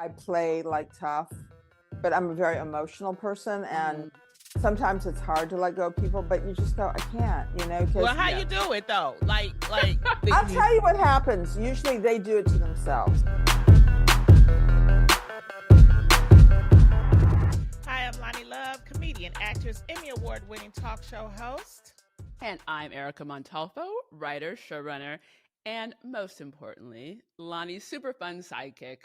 I play like tough, but I'm a very emotional person, and sometimes it's hard to let go of people, but you just go, I can't, you know. Well, how you do it though? Like I'll tell you what happens. Usually they do it to themselves. Hi, I'm Loni Love, comedian, actress, Emmy Award-winning talk show host. And I'm Erica Montolfo, writer, showrunner, and most importantly, Loni's super fun sidekick.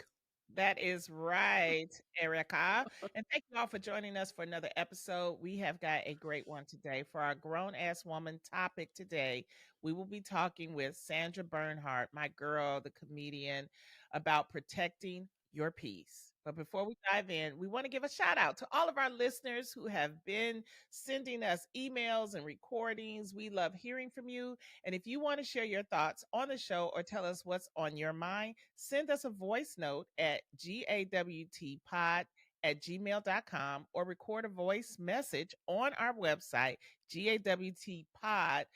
That is right, Erica. And thank you all for joining us for another episode. We have got a great one today. For our grown-ass woman topic today, we will be talking with Sandra Bernhard, my girl, the comedian, about protecting your peace. But before we dive in, we want to give a shout out to all of our listeners who have been sending us emails and recordings. We love hearing from you. And if you want to share your thoughts on the show or tell us what's on your mind, send us a voice note at gawtpod@gmail.com or record a voice message on our website, gawtpod.com.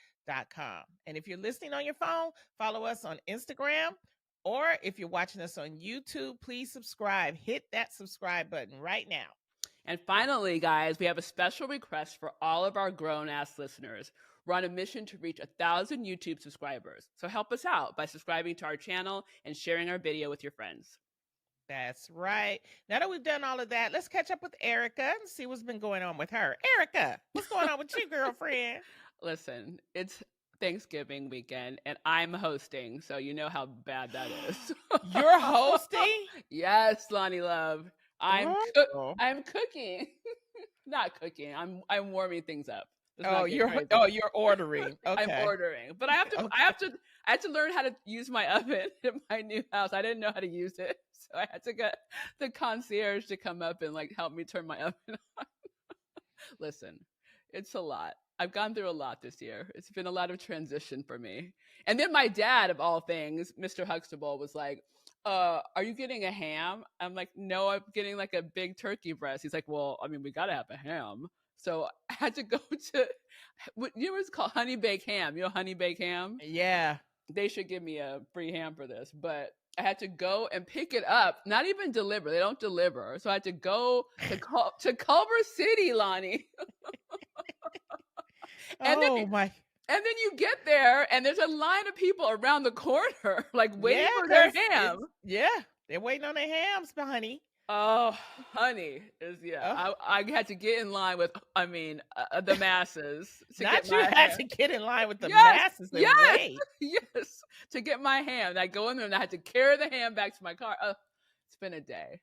And if you're listening on your phone, follow us on Instagram. Or if you're watching us on YouTube, please subscribe. Hit that subscribe button right now. And finally, guys, we have a special request for all of our grown-ass listeners. We're on a mission to reach 1,000 YouTube subscribers. So help us out by subscribing to our channel and sharing our video with your friends. That's right. Now that we've done all of that, let's catch up with Erica and see what's been going on with her. Erica, what's going on with you, girlfriend? Listen, it's Thanksgiving weekend and I'm hosting, so you know how bad that is. You're hosting? Yes, Loni Love. I'm cooking. Not cooking. I'm warming things up. You're ordering. Okay. I'm ordering. But I had to learn how to use my oven in my new house. I didn't know how to use it. So I had to get the concierge to come up and like help me turn my oven on. Listen, it's a lot. I've gone through a lot this year. It's been a lot of transition for me. And then my dad, of all things, Mr. Huxtable, was like, are you getting a ham? I'm like, no, I'm getting like a big turkey breast. He's like, well, I mean, we got to have a ham. So I had to go to, you know what it's called? Honey baked ham. You know Honey baked ham? Yeah. They should give me a free ham for this. But I had to go and pick it up. Not even deliver. They don't deliver. So I had to go to Culver City, Loni. And then you get there and there's a line of people around the corner, like waiting for their ham. They're waiting on their hams, honey. Oh, honey. I had to get in line with, the masses. Not you had to get in line with the masses. Yes, to get my ham. And I go in there and I had to carry the ham back to my car. It's been a day.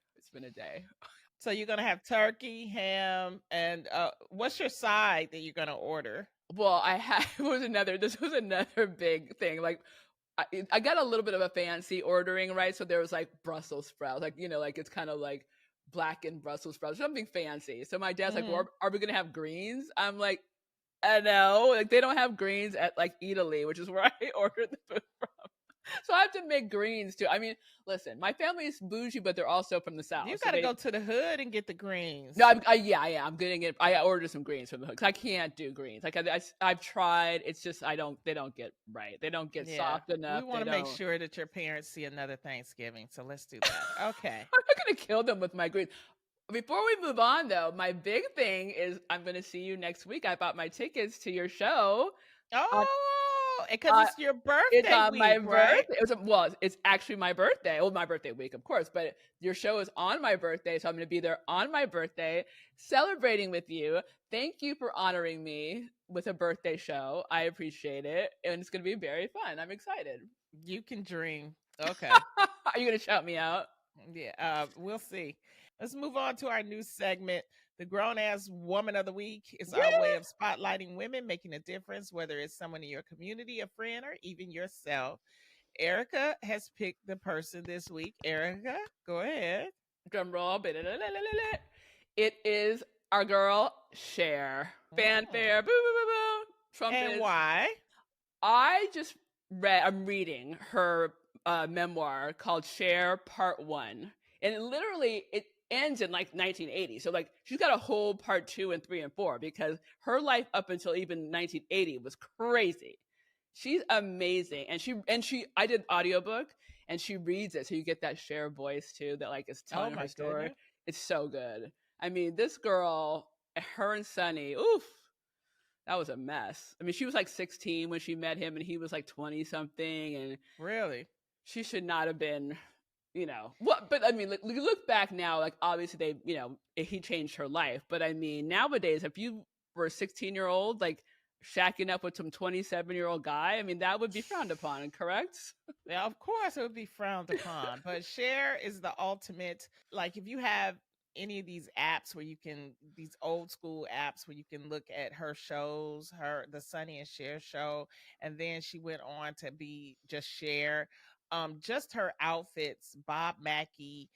So you're going to have turkey, ham, and what's your side that you're going to order? Well, this was another big thing. Like I got a little bit of a fancy ordering, right? So there was like Brussels sprouts, like, you know, like it's kind of like blackened Brussels sprouts, something fancy. So my dad's like, well, are we going to have greens? I'm like, no, like they don't have greens at like Italy, which is where I ordered the food from. So I have to make greens too. I mean, listen, my family is bougie, but they're also from the South. You got to go to the hood and get the greens. No, I'm getting it. I ordered some greens from the hood because I can't do greens. Like I've tried. It's just they don't get right. They don't get soft enough. We want to make sure that your parents see another Thanksgiving. So let's do that. Okay. I'm not going to kill them with my greens. Before we move on, though, my big thing is I'm going to see you next week. I bought my tickets to your show. Because it's your birthday it's on week, my right? birthday. It's actually my birthday. Well, my birthday week, of course, but your show is on my birthday, so I'm going to be there on my birthday, celebrating with you. Thank you for honoring me with a birthday show. I appreciate it, and it's going to be very fun. I'm excited. You can dream. Okay. Are you going to shout me out? Yeah, we'll see. Let's move on to our new segment. The Grown-Ass Woman of the Week is our way of spotlighting women making a difference, whether it's someone in your community, a friend, or even yourself. Erica has picked the person this week. Erica, go ahead. Drum roll. It is our girl, Cher. Fanfare. Boo, boo, boo, boo. Trumpet. And why? I'm reading her memoir called Cher Part 1. And it ends in like 1980. So like she's got a whole part 2 and 3 and 4 because her life up until even 1980 was crazy. She's amazing. And I did audiobook and she reads it, so you get that Cher voice too, that like is telling her story. Goodness. It's so good. I mean, this girl, her and Sonny, oof, that was a mess. I mean, she was like 16 when she met him, and he was like 20 something, and Really? she should not have been, what? But I mean, you look back now, like obviously he changed her life. But I mean, nowadays, if you were a 16-year-old, like shacking up with some 27-year-old guy, I mean, that would be frowned upon, correct? Yeah, of course it would be frowned upon. But Cher is the ultimate. Like, if you have any of these apps where you can, these old school apps where you can look at her shows, the Sonny and Cher show, and then she went on to be just Cher. Just her outfits, Bob Mackie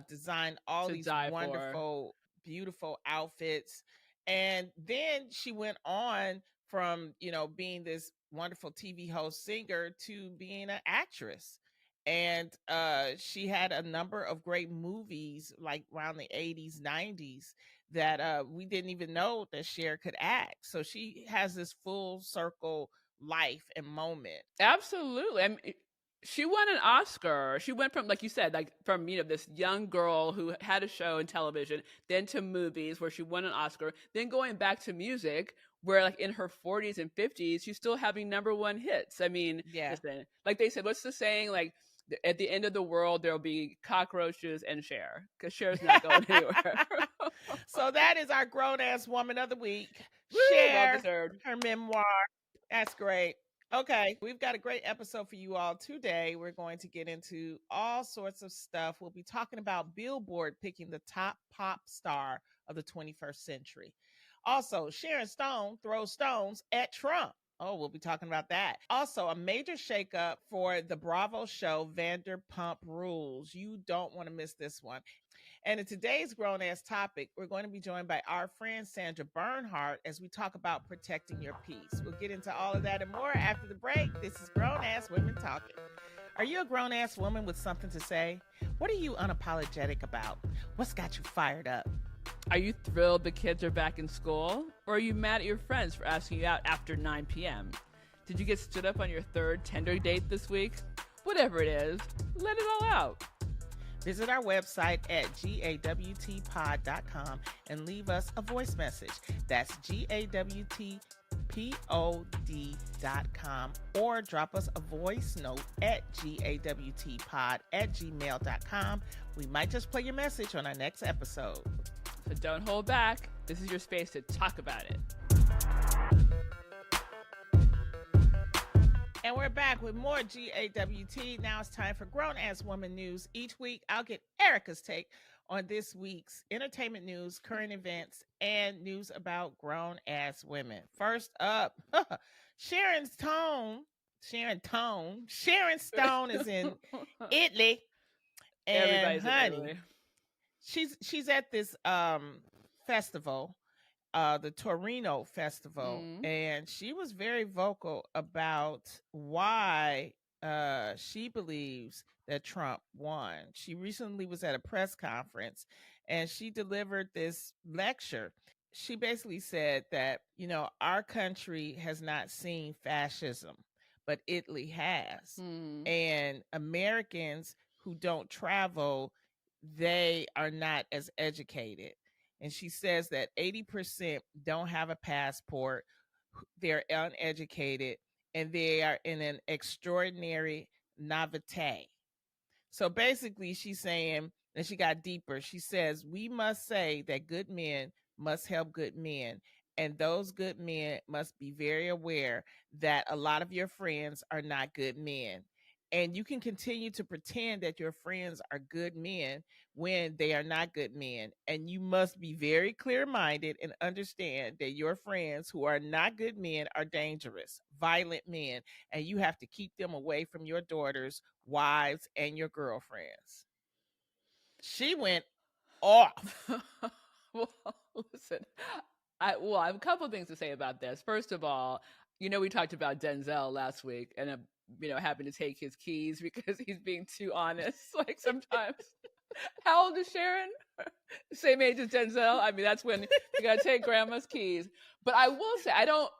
designed all these wonderful, beautiful outfits. And then she went on from, being this wonderful TV host singer to being an actress. And she had a number of great movies like around the 80s, 90s that we didn't even know that Cher could act. So she has this full circle life and moment. Absolutely. I mean, she won an Oscar. She went from, like you said, like from, this young girl who had a show in television, then to movies where she won an Oscar, then going back to music where like in her 40s and 50s, she's still having #1 hits. I mean, listen, like they said, what's the saying? Like, at the end of the world, there'll be cockroaches and Cher, because Cher's not going anywhere. So that is our grown-ass woman of the week. Woo, Cher, well deserved. her memoir. That's great. Okay, we've got a great episode for you all today. We're going to get into all sorts of stuff. We'll be talking about Billboard picking the top pop star of the 21st century. Also, Sharon Stone throws stones at Trump. Oh, we'll be talking about that. Also, a major shakeup for the Bravo show Vanderpump Rules. You don't want to miss this one. And in today's grown-ass topic, we're going to be joined by our friend Sandra Bernhard as we talk about protecting your peace. We'll get into all of that and more after the break. This is Grown-Ass Women Talking. Are you a grown-ass woman with something to say? What are you unapologetic about? What's got you fired up? Are you thrilled the kids are back in school? Or are you mad at your friends for asking you out after 9 p.m.? Did you get stood up on your third Tinder date this week? Whatever it is, let it all out. Visit our website at gawtpod.com and leave us a voice message. That's gawtpod.com, or drop us a voice note at gawtpod@gmail.com. We might just play your message on our next episode. So don't hold back. This is your space to talk about it. And we're back with more GAWT. Now it's time for Grown Ass Woman News. Each week, I'll get Erica's take on this week's entertainment news, current events, and news about grown ass women. First up, Sharon Stone is in Italy. And Everybody's honey, in Italy. she's at this festival, the Torino Festival, and she was very vocal about why she believes that Trump won. She recently was at a press conference and she delivered this lecture. She basically said that, our country has not seen fascism, but Italy has. And Americans who don't travel, they are not as educated. And she says that 80% don't have a passport, they're uneducated, and they are in an extraordinary naivete. So basically, she's saying, and she got deeper, she says, we must say that good men must help good men. And those good men must be very aware that a lot of your friends are not good men. And you can continue to pretend that your friends are good men when they are not good men. And you must be very clear-minded and understand that your friends who are not good men are dangerous, violent men, and you have to keep them away from your daughters, wives, and your girlfriends. She went off. Well, listen, I have a couple things to say about this. First of all, we talked about Denzel last week, and having to take his keys because he's being too honest. Like sometimes. How old is Sharon? Same age as Denzel. I mean, that's when you gotta take grandma's keys. But I will say, I don't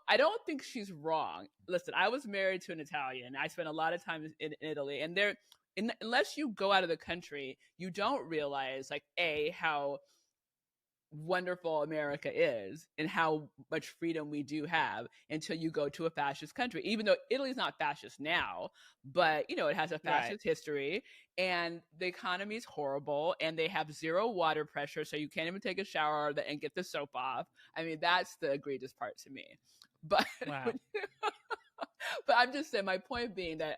think she's wrong. Listen, I was married to an Italian. I spent a lot of time in Italy, and unless you go out of the country, you don't realize like how wonderful America is and how much freedom we do have until you go to a fascist country. Even though Italy's not fascist now, but it has a fascist history, and the economy is horrible, and they have zero water pressure, so you can't even take a shower and get the soap off. I mean, that's the egregious part to me. But Wow. but I'm just saying, my point being that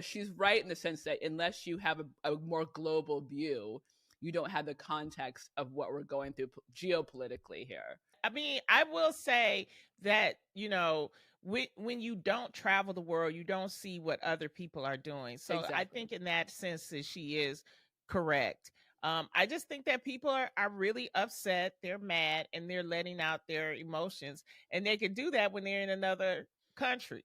she's right in the sense that unless you have a more global view, you don't have the context of what we're going through geopolitically here. I mean, I will say that, when you don't travel the world, you don't see what other people are doing. So Exactly. I think in that sense that she is correct. I just think that people are really upset. They're mad and they're letting out their emotions. And they can do that when they're in another country.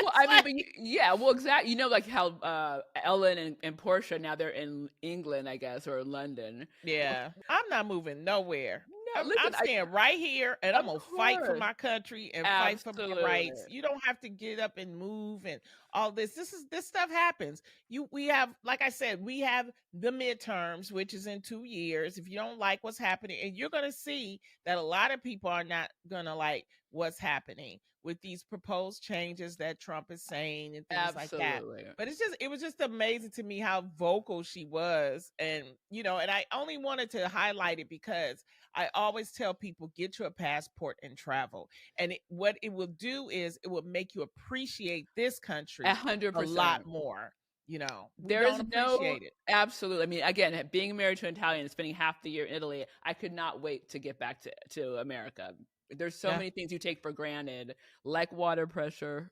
Well, I mean, but well, exactly. Like how Ellen and Portia, now they're in England, I guess, or London. Yeah. I'm not moving nowhere. No, I'm staying right here, and I'm going to fight for my country and fight for my rights. You don't have to get up and move and all this. This stuff happens. We have, like I said, we have the midterms, which is in 2 years. If you don't like what's happening, and you're going to see that a lot of people are not going to like what's happening with these proposed changes that Trump is saying and things like that. But it was just amazing to me how vocal she was. And, and I only wanted to highlight it because I always tell people, get your passport and travel. And what it will do is it will make you appreciate this country 100%. a lot more. There is appreciate it. Absolutely. I mean, again, being married to an Italian and spending half the year in Italy, I could not wait to get back to America. There's so many things you take for granted, like water pressure.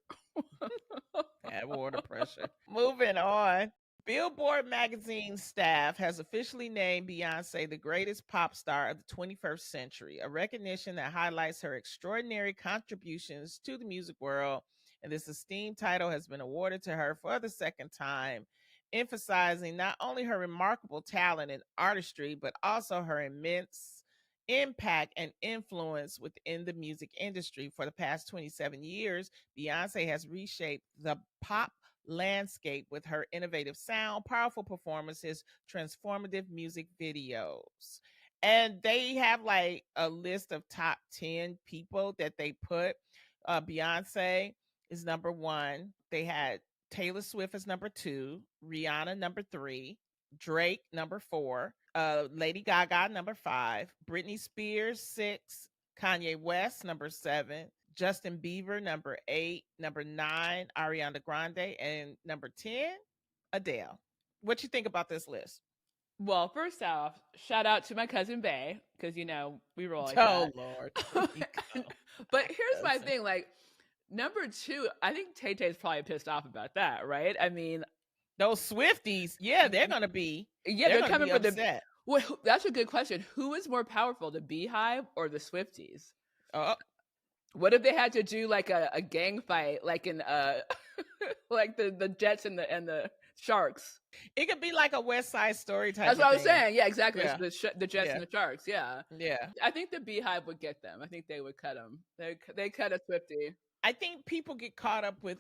Bad water pressure. Moving on. Billboard magazine staff has officially named Beyonce the greatest pop star of the 21st century, a recognition that highlights her extraordinary contributions to the music world. And this esteemed title has been awarded to her for the second time, emphasizing not only her remarkable talent and artistry, but also her immense impact and influence within the music industry. For the past 27 years, Beyonce has reshaped the pop landscape with her innovative sound, powerful performances, transformative music videos. And they have like a list of top 10 people that they put. Beyonce is number 1. They had Taylor Swift as number 2, Rihanna number 3, Drake number 4, Lady Gaga number 5, Britney Spears 6, Kanye West number 7, Justin Bieber number 8, number 9, Ariana Grande, and number 10, Adele. What you think about this list? Well, first off, shout out to my cousin Bay, because we roll like that. Oh Lord. But here's my thing, like number 2, I think Tay-Tay's probably pissed off about that, right? I mean, those Swifties, they're gonna be. They're coming for upset. Well, that's a good question. Who is more powerful, the Beehive or the Swifties? What if they had to do like a gang fight, like in like the Jets and the Sharks? It could be like a West Side Story type. That's what I was saying. Yeah, exactly. Yeah. The Jets and the Sharks. Yeah. Yeah. I think the Beehive would get them. I think they would cut them. They cut a Swiftie. I think people get caught up with,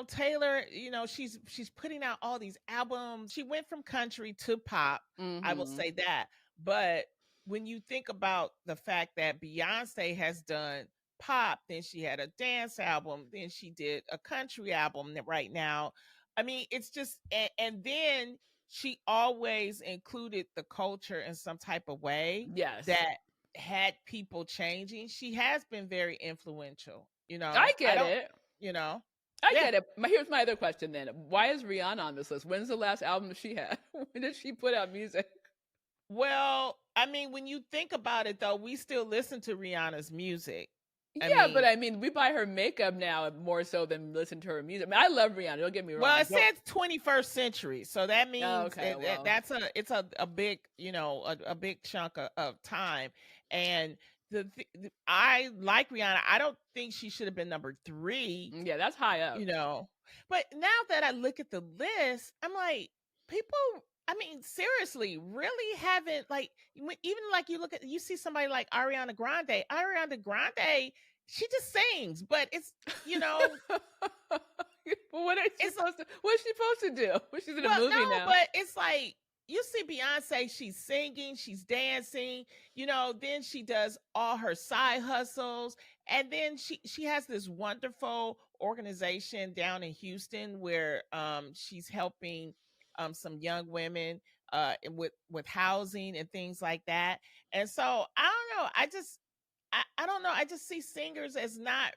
Taylor, she's putting out all these albums. She went from country to pop. Mm-hmm. I will say that. But when you think about the fact that Beyonce has done pop, then she had a dance album, then she did a country album right now. I mean, it's just, and then she always included the culture in some type of way. Yes. That had people changing. She has been very influential. I get it. I get it. Here's my other question then. Why is Rihanna on this list? When's the last album she had? When did she put out music? Well, I mean, when you think about it, though, we still listen to Rihanna's music. But I mean, we buy her makeup now more so than listen to her music. I mean, I love Rihanna. Don't get me wrong. Well, it says 21st century, so that means that's a big, a big chunk of time. And I like Rihanna. I don't think she should have been number 3. Yeah, that's high up. But now that I look at the list, I'm like, people. I mean, seriously, really haven't even like you see somebody like Ariana Grande. Ariana Grande, she just sings, but it's Well, what is she It's supposed to? What is she supposed to do? Well, she's in a well, movie no, now. but it's like you see Beyonce, she's singing, she's dancing, then she does all her side hustles, and then she has this wonderful organization down in Houston where she's helping some young women with housing and things like that. And so I don't know, I don't know, I just see singers as not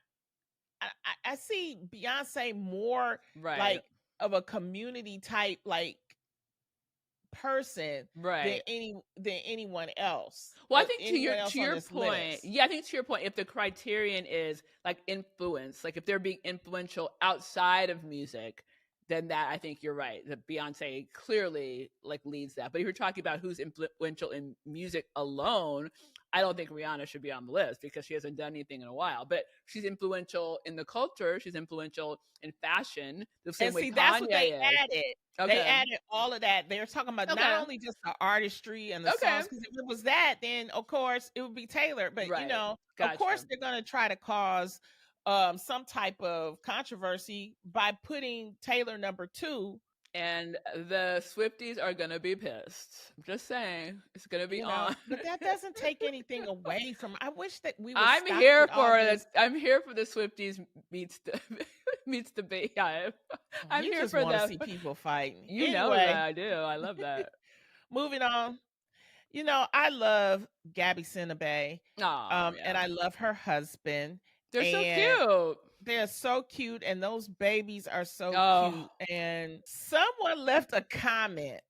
I see Beyonce more Right. like of a community type like person Right. than anyone else. Well, I think Anyone else to on your this point, list. yeah, I think to your point, if the criterion is like influence, like if they're being influential outside of music, then that I think you're right. That Beyonce clearly like leads that. But if you're talking about who's influential in music alone, I don't think Rihanna should be on the list because she hasn't done anything in a while. But she's influential in the culture. She's influential in fashion, the same And way see, that's what they Kanye is. added. They Okay. added all of that. They're talking about Okay. not only just the artistry and the Okay. songs, because if it was that, then of course it would be Taylor. But Right. of Gotcha. course they're gonna try to cause some type of controversy by putting Taylor number 2. And the Swifties are gonna be pissed. I'm just saying, it's gonna be on. But that doesn't take anything away from. I wish that we would. I'm stop here with all for this. this. I'm here for the Swifties meets the meets the Beehive. I'm You here just for want to that. see people fighting. You know Anyway, that I do. I love that. moving on. I love Gabby Sidibe, Oh, and I love her husband. they're so and cute. They're so cute, and those babies are so Oh. cute. And someone left a comment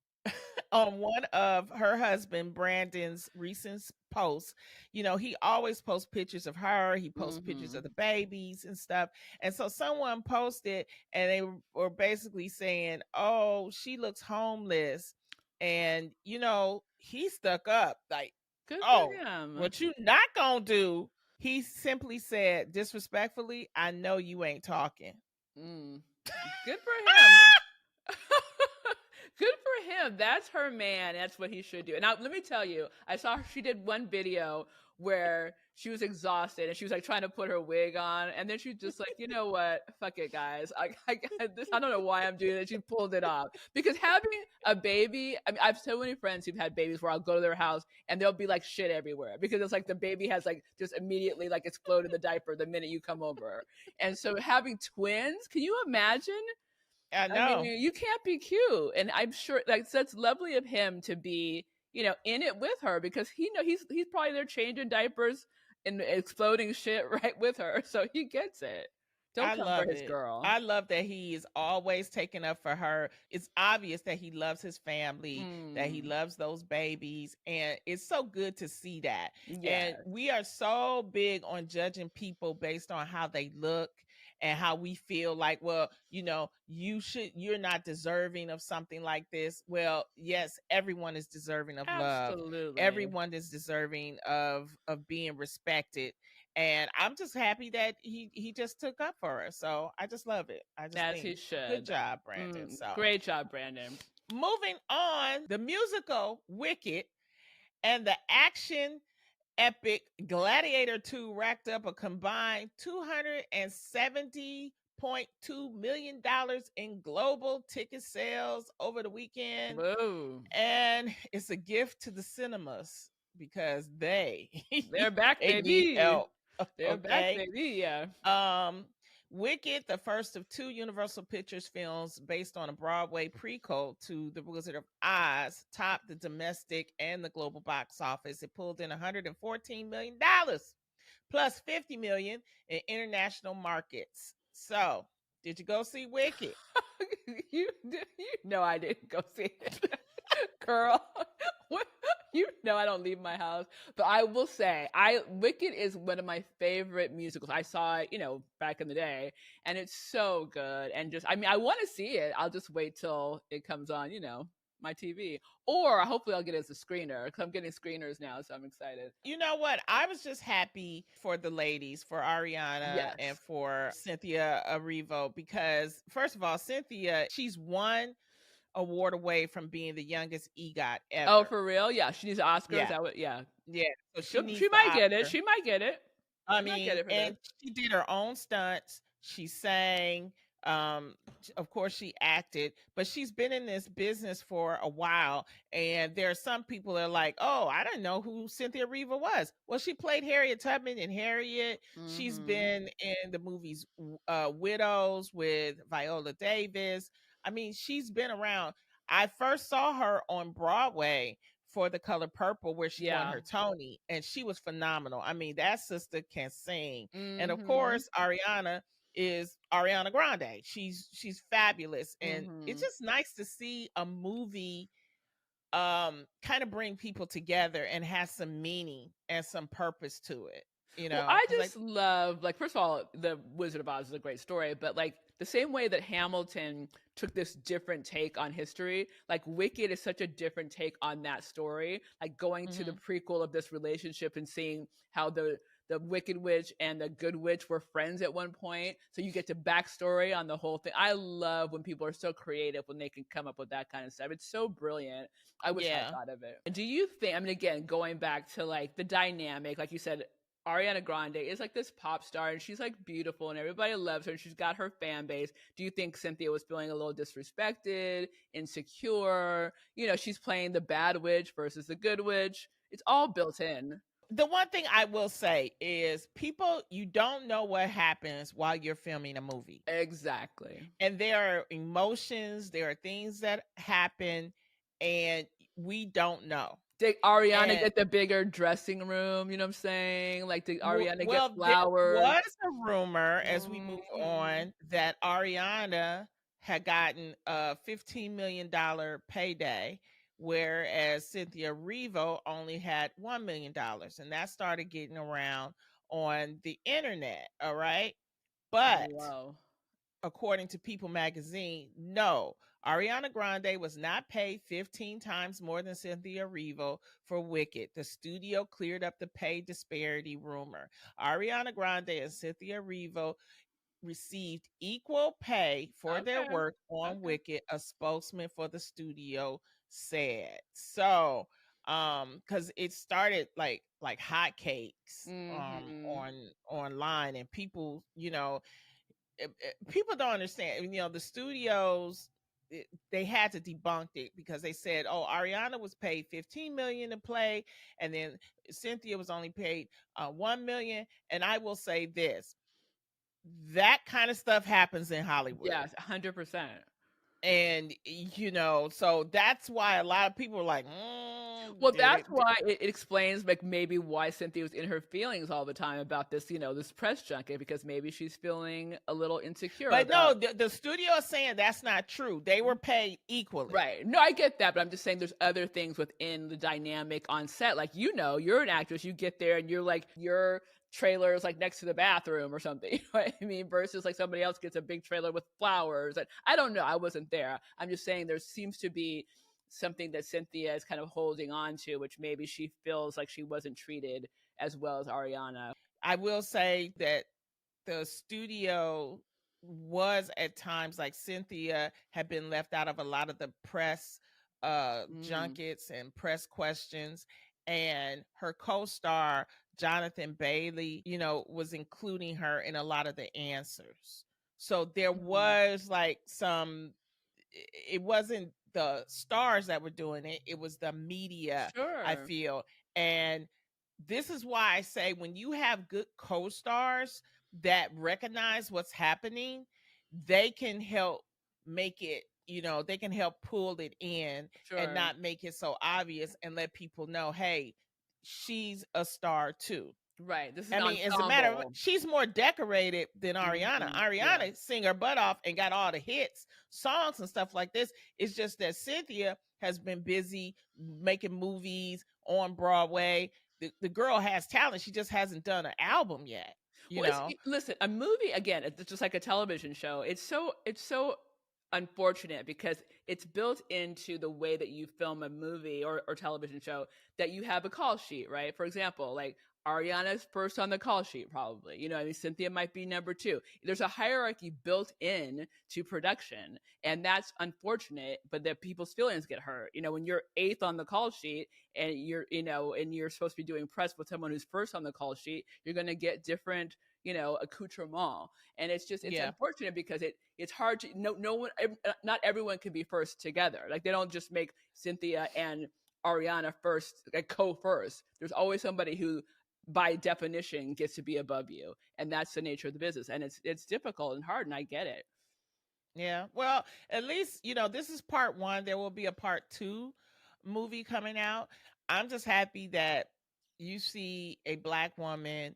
on one of her husband Brandon's recent posts. He always posts pictures of her. He posts pictures of the babies and stuff. And so someone posted, and they were basically saying, "Oh, she looks homeless," and he stuck up like, Good "Oh, for him. what you not gonna do?" He simply said, disrespectfully, "I know you ain't talking." Good for him. Good for him. That's her man. That's what he should do. And now let me tell you, I saw she did one video where she was exhausted and she was like trying to put her wig on, and then she was just like, you know what, fuck it, guys. I got this. I don't know why I'm doing it. She pulled it off because having a baby. I mean, I have so many friends who've had babies where I'll go to their house and there'll be like shit everywhere because it's like the baby has like just immediately like exploded the diaper the minute you come over, and so having twins, can you imagine? I know. I mean, you can't be cute, and I'm sure like that's lovely of him to be, in it with her because he's probably there changing diapers and exploding shit right with her, so he gets it. Don't come for his girl. I love that he is always taking up for her. It's obvious that he loves his family, that he loves those babies, and it's so good to see that. Yes. And we are so big on judging people based on how they look and how we feel like, well, you're not deserving of something like this. Well, yes, everyone is deserving of love. Absolutely. Everyone is deserving of being respected. And I'm just happy that he just took up for her. So I just love it. I just As think he should. Good job, Brandon. So Great job, Brandon. moving on, the musical Wicked and the action epic Gladiator 2 racked up a combined $270.2 million in global ticket sales over the weekend. Whoa. And it's a gift to the cinemas because they're back, they baby. need help. They're back, baby. Yeah. Wicked, the first of 2 Universal Pictures films based on a Broadway prequel to The Wizard of Oz, topped the domestic and the global box office. It pulled in $114 million plus $50 million in international markets. So, did you go see Wicked? you know I didn't go see it. Girl, I don't leave my house, but I will say Wicked is one of my favorite musicals. I saw it, back in the day, and it's so good. And I want to see it. I'll just wait till it comes on, my TV, or hopefully I'll get it as a screener because I'm getting screeners now, so I'm excited. You know what? I was just happy for the ladies, for Ariana and for Cynthia Erivo, because first of all, Cynthia, she's one award away from being the youngest EGOT ever. Oh, for real? Yeah, she needs Oscars. Yeah. So she might get it. She might get it. I mean, and she did her own stunts. She sang. Of course, she acted, but she's been in this business for a while. And there are some people that are like, "Oh, I didn't know who Cynthia Erivo was." Well, she played Harriet Tubman in Harriet. She's been in the movies Widows with Viola Davis. I mean, she's been around. I first saw her on Broadway for The Color Purple, where she won her Tony, and she was phenomenal. I mean, that sister can sing. And of course, Ariana is Ariana Grande. She's fabulous, and it's just nice to see a movie kind of bring people together and has some meaning and some purpose to it. Well, I just love, like, first of all, The Wizard of Oz is a great story, but like the same way that Hamilton took this different take on history, like Wicked is such a different take on that story, like going to the prequel of this relationship and seeing how the Wicked Witch and the Good Witch were friends at one point. So you get to backstory on the whole thing. I love when people are so creative when they can come up with that kind of stuff. It's so brilliant. I wish I thought of it. Do you think, I mean, again, going back to like the dynamic, like you said, Ariana Grande is like this pop star and she's like beautiful and everybody loves her and she's got her fan base. Do you think Cynthia was feeling a little disrespected, insecure? You know, she's playing the bad witch versus the good witch. It's all built in. The one thing I will say is people, you don't know what happens while you're filming a movie. Exactly. And there are emotions, there are things that happen, and we don't know. Did Ariana get the bigger dressing room? You know what I'm saying? Like, did Ariana get flowers? There was a rumor as we move on that Ariana had gotten a $15 million payday, whereas Cynthia Erivo only had $1 million. And that started getting around on the internet. All right. But according to People magazine, no, Ariana Grande was not paid 15 times more than Cynthia Erivo for Wicked. The studio cleared up the pay disparity rumor. Ariana Grande and Cynthia Erivo received equal pay for their work on Wicked, a spokesman for the studio said. So, because it started like hotcakes online, and people, you know, people don't understand. You know, the studios, they had to debunk it because they said, "Oh, Ariana was paid 15 million to play, and then Cynthia was only paid 1 million." And I will say this: that kind of stuff happens in Hollywood. Yes, 100%. And you know, so that's why a lot of people are like, well, that's why it explains like maybe why Cynthia was in her feelings all the time about this, you know, this press junket, because maybe she's feeling a little insecure. But no, the studio is saying that's not true. They were paid equally. Right. No, I get that, but I'm just saying there's other things within the dynamic on set. Like, you know, you're an actress, you get there and you're like, your trailer is like next to the bathroom or something. You know what I mean? Versus like somebody else gets a big trailer with flowers. And I don't know. I wasn't there. I'm just saying there seems to be something that Cynthia is kind of holding on to, which maybe she feels like she wasn't treated as well as Ariana. I will say that the studio was at times like Cynthia had been left out of a lot of the press junkets and press questions, and her co-star Jonathan Bailey, you know, was including her in a lot of the answers. So there was like some, it wasn't the stars that were doing it, it was the media, I feel. And this is why I say when you have good co-stars that recognize what's happening, they can help make it, you know, they can help pull it in and not make it so obvious and let people know, hey, she's a star too. Right. This is I mean, as a matter of, she's more decorated than Ariana. Ariana sing her butt off and got all the hits, songs and stuff like this. It's just that Cynthia has been busy making movies on Broadway. The girl has talent. She just hasn't done an album yet. You know, listen, a movie, again, it's just like a television show. It's so unfortunate because it's built into the way that you film a movie or television show that you have a call sheet, right? For example, like Ariana's first on the call sheet, probably. You know, I mean, Cynthia might be number 2. There's a hierarchy built in to production, and that's unfortunate. But that people's feelings get hurt. You know, when you're 8th on the call sheet, and you're, you know, and you're supposed to be doing press with someone who's first on the call sheet, you're going to get different accoutrement. And it's Yeah. unfortunate because it's hard to no one, not everyone can be first together. Like they don't just make Cynthia and Ariana first, like co-first. There's always somebody who by definition gets to be above you, and that's the nature of the business, and it's difficult and hard, and I get it. Yeah. Well, at least, this is part one. There will be a part two movie coming out. I'm just happy that you see a Black woman,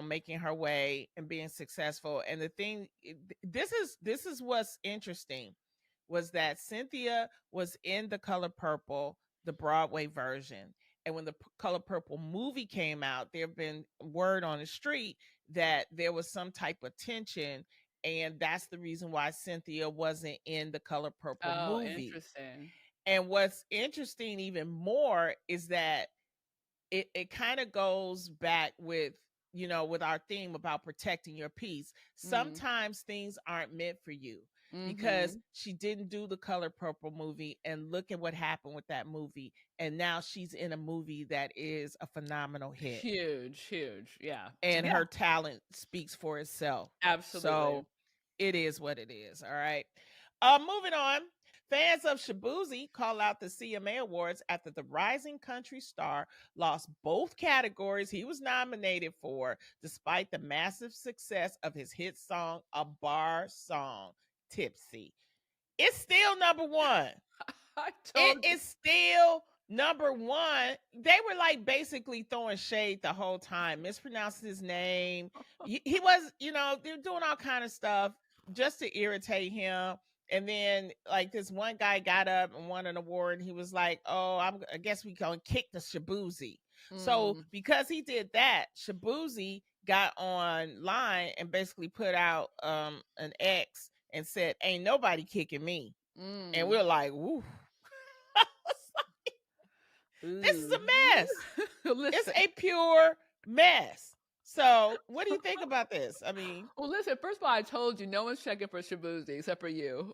making her way and being successful. And the thing, this is what's interesting, was that Cynthia was in The Color Purple, the Broadway version. And when the Color Purple movie came out, there have been word on the street that there was some type of tension, and that's the reason why Cynthia wasn't in the Color Purple Oh, movie. interesting. And what's interesting even more is that it kind of goes back with with our theme about protecting your peace. Sometimes things aren't meant for you, because she didn't do the Color Purple movie, and look at what happened with that movie. And now she's in a movie that is a phenomenal hit. Huge, yeah. And her talent speaks for itself. Absolutely. So it is what it is. All right. Moving on. Fans of Shaboozey call out the CMA Awards after the rising country star lost both categories he was nominated for, despite the massive success of his hit song, a bar song, Tipsy. It's still number one. It is still number one. They were like basically throwing shade the whole time, mispronouncing his name. He was, they were doing all kind of stuff just to irritate him. And then like this one guy got up and won an award, and he was like, oh, I guess we gonna kick the Shaboozey. So because he did that, Shaboozey got online and basically put out an X and said, ain't nobody kicking me. And we're like, ooh. This is a mess. It's a pure mess. So what do you think about this? I mean, well, listen, first of all, I told you no one's checking for Shaboozey except for you.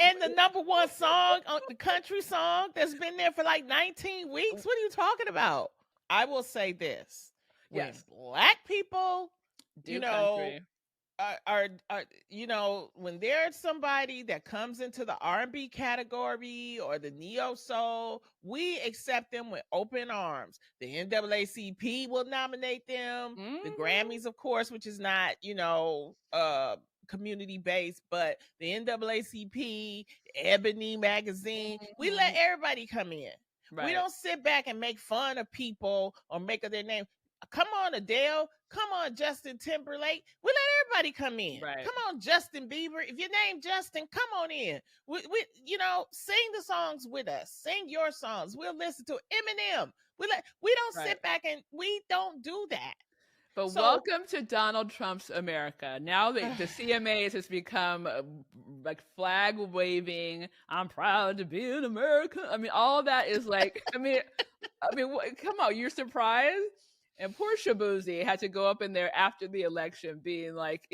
And the number one song, the country song that's been there for like 19 weeks. What are you talking about? I will say this. When Black people, do country. Are when there's somebody that comes into the R&B category or the neo soul, we accept them with open arms. The NAACP will nominate them. The Grammys, of course, which is not community based, but the NAACP, Ebony magazine, we let everybody come in. Right. We don't sit back and make fun of people or make of their name. Come on, Adele. Come on, Justin Timberlake. We let everybody come in. Right. Come on, Justin Bieber. If your name Justin, come on in. We sing the songs with us. Sing your songs. We'll listen to Eminem. We don't sit back and we don't do that. But welcome to Donald Trump's America. Now that the CMAs has become like flag waving, I'm proud to be an American. I mean, all that is like, I mean, come on, you're surprised? And poor Shaboozey had to go up in there after the election being like,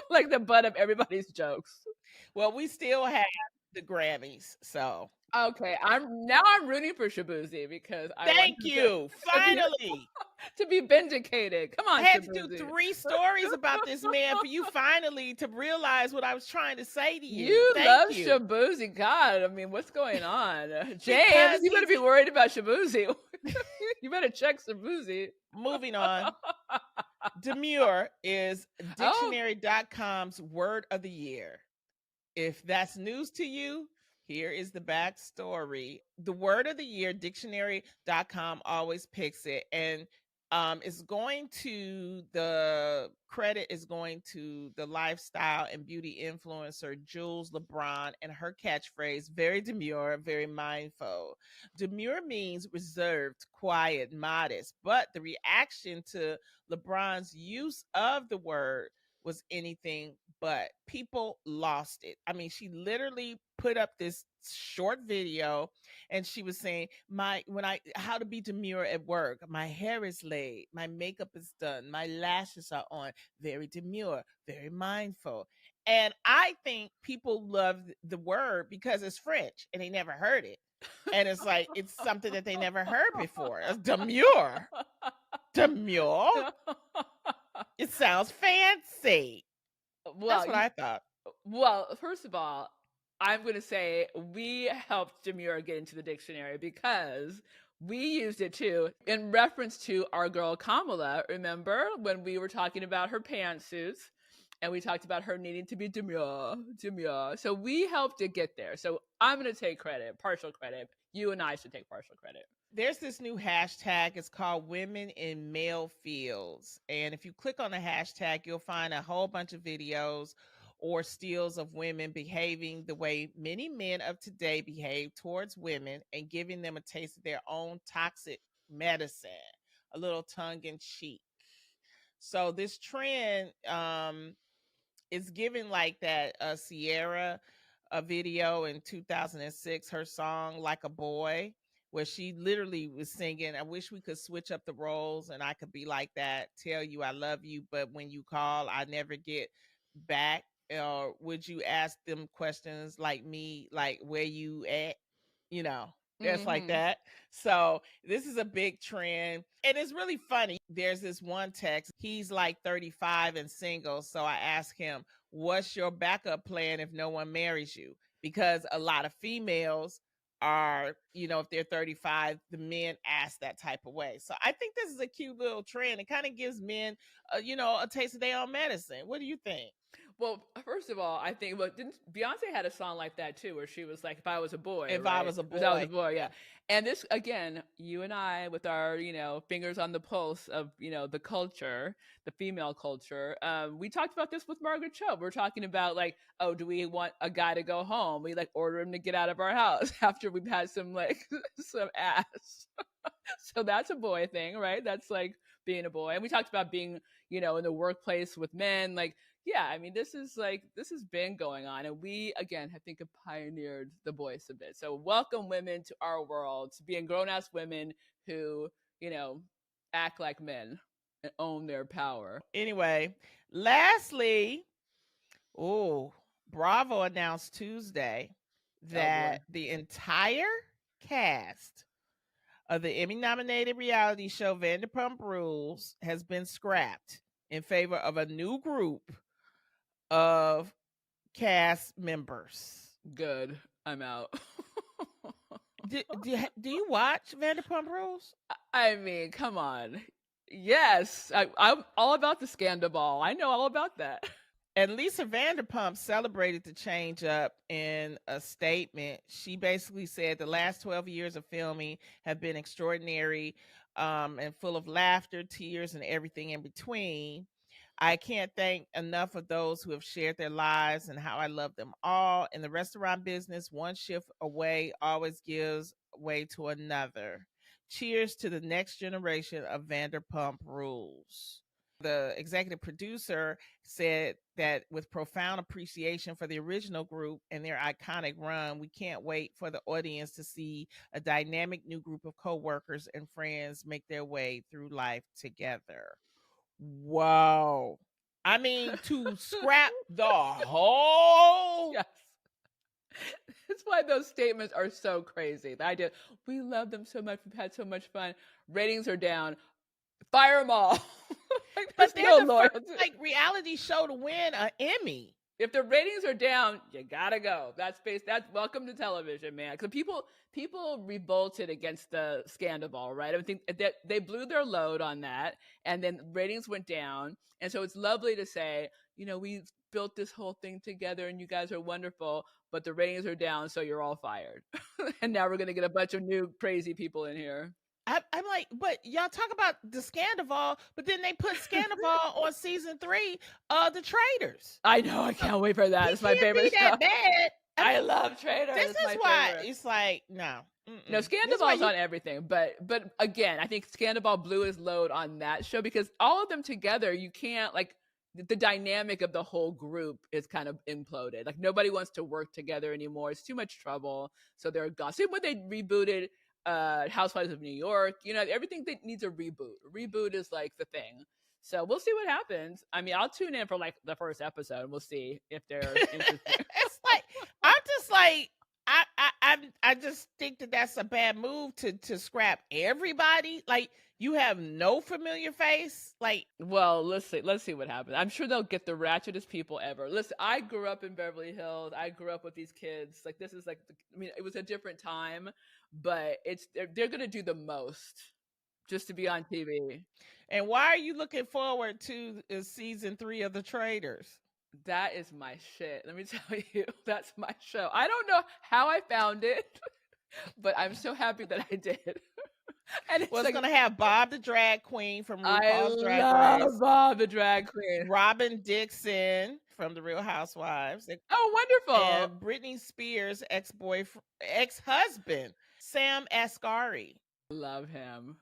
like the butt of everybody's jokes. Well, we still have the Grammys, so. Okay, I'm rooting for Shaboozey because Thank you. Finally. To be vindicated. Come on, I had Shaboozey. to do 3 stories about this man for you finally to realize what I was trying to say to you. You love Shaboozey. God, I mean, what's going on? James, you better be worried about Shaboozey. You better check Shaboozey. Moving on. Demure is dictionary.com's word of the year. If that's news to you, here is the backstory. The word of the year, dictionary.com always picks it. And the credit is going to the lifestyle and beauty influencer Jules LeBron, and her catchphrase, very demure, very mindful. Demure means reserved, quiet, modest, but the reaction to LeBron's use of the word was anything but. People lost it. I mean, she literally put up this short video and she was saying, how to be demure at work. My hair is laid, my makeup is done, my lashes are on. Very demure, very mindful. And I think people love the word because it's French and they never heard it. And it's like, it's something that they never heard before. It's demure. Demure? It sounds fancy. Well, That's what I thought. Well, first of all, I'm going to say we helped Demure get into the dictionary because we used it too in reference to our girl Kamala. Remember when we were talking about her pantsuits and we talked about her needing to be demure. So we helped it get there. So I'm going to take credit, partial credit. You and I should take partial credit. There's this new hashtag. It's called Women in Male Fields. And if you click on the hashtag, you'll find a whole bunch of videos or stills of women behaving the way many men of today behave towards women and giving them a taste of their own toxic medicine, a little tongue in cheek. So this trend is giving like that Sierra a video in 2006, her song Like a Boy, where she literally was singing, I wish we could switch up the roles and I could be like that, tell you I love you, but when you call, I never get back. Or would you ask them questions like me, like where you at? You know, that's like that. So this is a big trend. And it's really funny. There's this one text. He's like 35 and single. So I asked him, what's your backup plan if no one marries you? Because a lot of females are, if they're 35, the men ask that type of way. So I think this is a cute little trend. It kind of gives men, a taste of their own medicine. What do you think? Well, first of all, I think, didn't Beyonce had a song like that too, where she was like, "If I was a boy." If right? I was a boy. If I was a boy, yeah. And this again, you and I, with our fingers on the pulse of the culture, the female culture. We talked about this with Margaret Cho. We're talking about like, oh, do we want a guy to go home? We like order him to get out of our house after we've had some some ass. So that's a boy thing, right? That's like being a boy. And we talked about being, in the workplace with men, like. Yeah, I mean, this has been going on. And we, again, I think have pioneered the voice a bit. So welcome women to our world, to being grown-ass women who, act like men and own their power. Anyway, lastly, Bravo announced Tuesday that the entire cast of the Emmy-nominated reality show Vanderpump Rules has been scrapped in favor of a new group of cast members. Good. I'm out. do you watch Vanderpump Rules? I mean, come on. Yes. I'm all about the scandal ball. I know all about that. And Lisa Vanderpump celebrated the change up in a statement. She basically said the last 12 years of filming have been extraordinary and full of laughter, tears, and everything in between. I can't thank enough of those who have shared their lives and how I love them all. In the restaurant business, one shift away always gives way to another. Cheers to the next generation of Vanderpump Rules. The executive producer said that with profound appreciation for the original group and their iconic run, we can't wait for the audience to see a dynamic new group of co-workers and friends make their way through life together. Wow. I mean, to scrap the whole. Yes. That's why those statements are so crazy. The idea, we love them so much, we've had so much fun. Ratings are down. Fire them all. But they're the first, reality show to win an Emmy. If the ratings are down, you gotta go. That's welcome to television, man. Because people revolted against the scandal ball, right? I think that they blew their load on that, and then ratings went down. And so it's lovely to say, we built this whole thing together, and you guys are wonderful, but the ratings are down, so you're all fired. And now we're gonna get a bunch of new crazy people in here. I'm like, but y'all talk about the Scandival, but then they put Scandival on season 3 of the Traitors. I know, I can't wait for that. It's my favorite stuff. Bad. I love Traitors. This is why it's like, no. No, Scandival's on everything, but again, I think Scandival blew his load on that show because all of them together, you can't the dynamic of the whole group is kind of imploded. Like nobody wants to work together anymore. It's too much trouble, so they're gone. Same when they rebooted Housewives of New York, everything that needs a reboot is like the thing. So we'll see what happens. I mean, I'll tune in for the first episode. We'll see if they're interesting. It's I'm just I just think that that's a bad move to scrap everybody. Like you have no familiar face. Like Well, let's see what happens. I'm sure they'll get the ratchetest people ever. Listen, I grew up in Beverly Hills. I grew up with these kids. Like this is like, I mean, it was a different time, but they're gonna do the most just to be on TV. and why are you looking forward to season 3 of the Traitors? That is my shit. Let me tell you, that's my show. I don't know how I found it, but I'm so happy that I did. And it's Well, it's like, gonna have Bob the drag queen from I RuPaul's Drag love Race, Bob the drag queen. Robin Dixon from the Real Housewives, Oh, wonderful. and Britney Spears' ex-husband, Sam Asghari. Love him.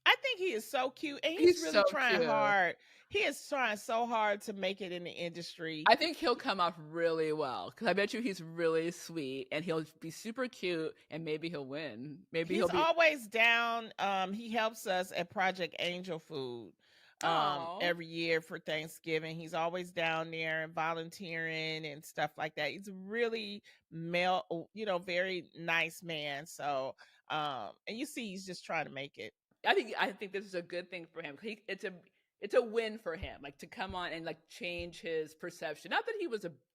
I think he is so cute, and He's he's really so trying cute. hard. He is trying so hard to make it in the industry. I think he'll come off really well because I bet you he's really sweet and he'll be super cute and maybe he'll win. Maybe He's he'll be. always down. He helps us at Project Angel Food Aw. every year for Thanksgiving. He's always down there and volunteering and stuff like that. He's a really very nice man. So, and you see, he's just trying to make it. I think this is a good thing for him. It's a win for him, like to come on and like change his perception. Not that he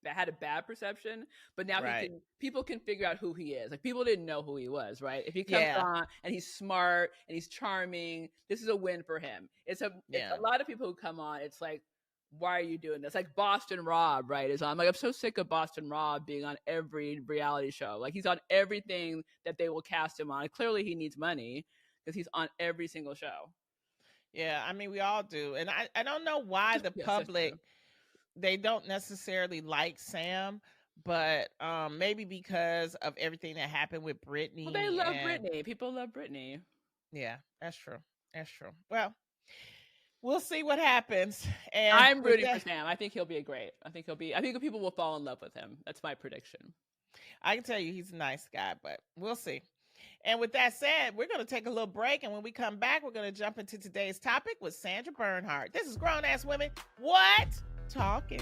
had a bad perception, but now Right. people can figure out who he is. Like people didn't know who he was, right? If he comes Yeah. on and he's smart and he's charming, this is a win for him. It's a lot of people who come on. It's like, why are you doing this? Like Boston Rob, right? Is on. Like I'm so sick of Boston Rob being on every reality show. Like he's on everything that they will cast him on. Like, clearly, he needs money because he's on every single show. Yeah, I mean, we all do. And I don't know why the Yes, that's public, true. they don't necessarily like Sam, but maybe because of everything that happened with Britney. Well, they love Britney. People love Britney. Yeah, that's true. That's true. Well, we'll see what happens. And I'm rooting for Sam. I think he'll be great. I think people will fall in love with him. That's my prediction. I can tell you he's a nice guy, but we'll see. And with that said, we're going to take a little break. And when we come back, we're going to jump into today's topic with Sandra Bernhard. This is Grown Ass Women. What? Talking.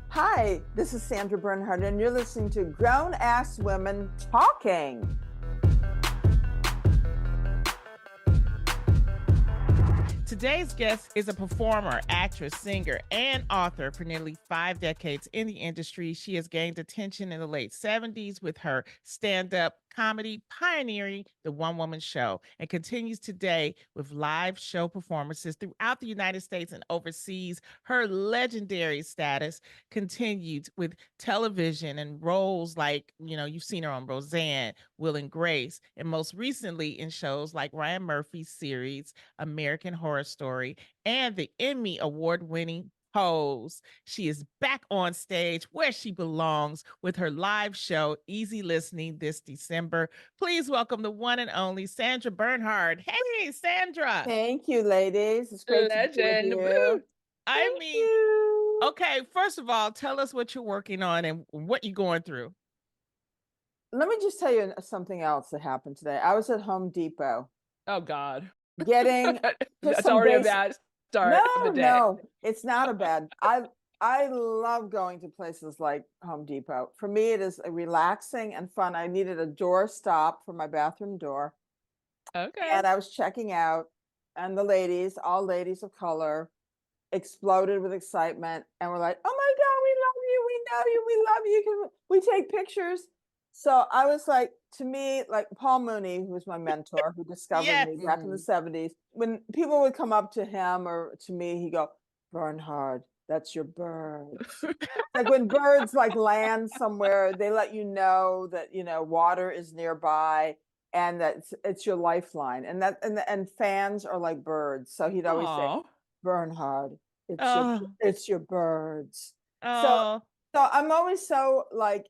Hi, this is Sandra Bernhard, and you're listening to Grown Ass Women Talking. Today's guest is a performer, actress, singer, and author for nearly 5 decades in the industry. She has gained attention in the late 70s with her stand-up comedy pioneering the one-woman show, and continues today with live show performances throughout the United States and overseas. Her legendary status continued with television and roles like, you've seen her on Roseanne, Will and Grace, and most recently in shows like Ryan Murphy's series American Horror Story and the Emmy award-winning Pose. She is back on stage where she belongs with her live show, Easy Listening, this December. Please welcome the one and only Sandra Bernhard. Hey, Sandra. Thank you, ladies. It's great to be with you. Thank you. Okay, first of all, tell us what you're working on and what you're going through. Let me just tell you something else that happened today. I was at Home Depot. Oh, God. Getting That's already a bad start of the day. No, it's not a bad. I love going to places like Home Depot. For me, it is a relaxing and fun. I needed a door stop for my bathroom door. Okay. And I was checking out, and the ladies, all ladies of color, exploded with excitement and were like, "Oh my God, we love you, we know you, we love you. Can we take pictures?" So I was like, to me, like Paul Mooney, who was my mentor, who discovered me back in the 70s, when people would come up to him or to me, he'd go, "Bernhard, that's your birds." Like when birds like land somewhere, they let you know that, water is nearby and that it's your lifeline. And fans are like birds. So he'd always say, "Bernhard, it's your birds." So I'm always so like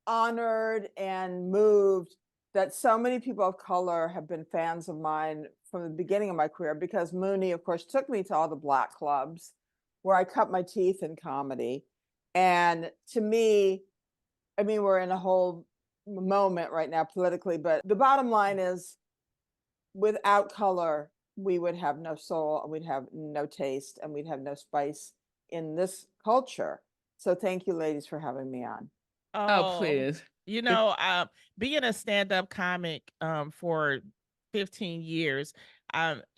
honored and moved that so many people of color have been fans of mine from the beginning of my career, because Mooney, of course, took me to all the Black clubs where I cut my teeth in comedy. And to me, I mean, we're in a whole moment right now politically, but the bottom line is, without color, we would have no soul, and we'd have no taste, and we'd have no spice in this culture. So thank you, ladies, for having me on. Oh, please. You know, being a stand-up comic for 15 years,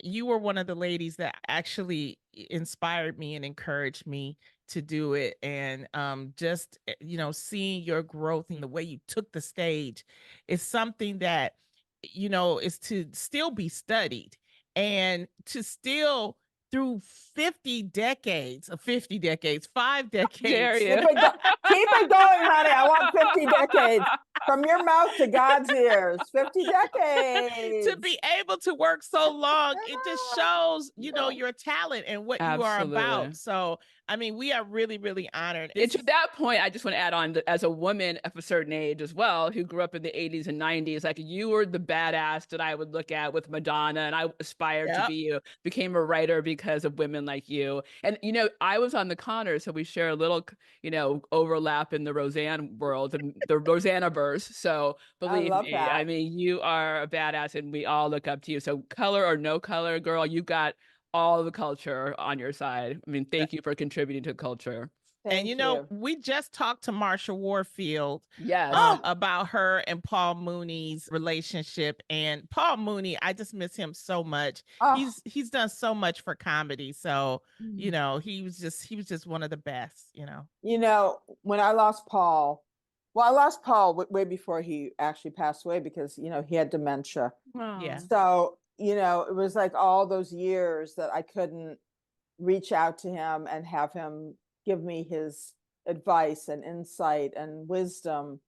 you were one of the ladies that actually inspired me and encouraged me to do it. And just, seeing your growth and the way you took the stage is something that, is to still be studied and to still through 50 decades, 5 decades. Dare you? Keep it going, honey. I want 50 decades. From your mouth to God's ears. 50 decades. To be able to work so long, it just shows, Yeah. your talent and what you are Absolutely. about. So, I mean, we are really, really honored. And to that point, I just want to add on as a woman of a certain age as well, who grew up in the 80s and 90s, like you were the badass that I would look at with Madonna, and I aspired to Yep. be you, became a writer because of women like you. And, I was on the Connors, so we share a little, overlap in the Roseanne world, the Rosanna-verse. So believe love me, that. I mean, you are a badass and we all look up to you. So color or no color, girl, you got all the culture on your side. I mean, thank you for contributing to culture. And Thank you. we just talked to Marsha Warfield Yes. about her and Paul Mooney's relationship. And Paul Mooney, I just miss him so much. Oh, He's done so much for comedy. So, he was just one of the best, when I lost Paul, well, I lost Paul way before he actually passed away because, he had dementia. Yeah. So, it was like all those years that I couldn't reach out to him and have him give me his advice and insight and wisdom.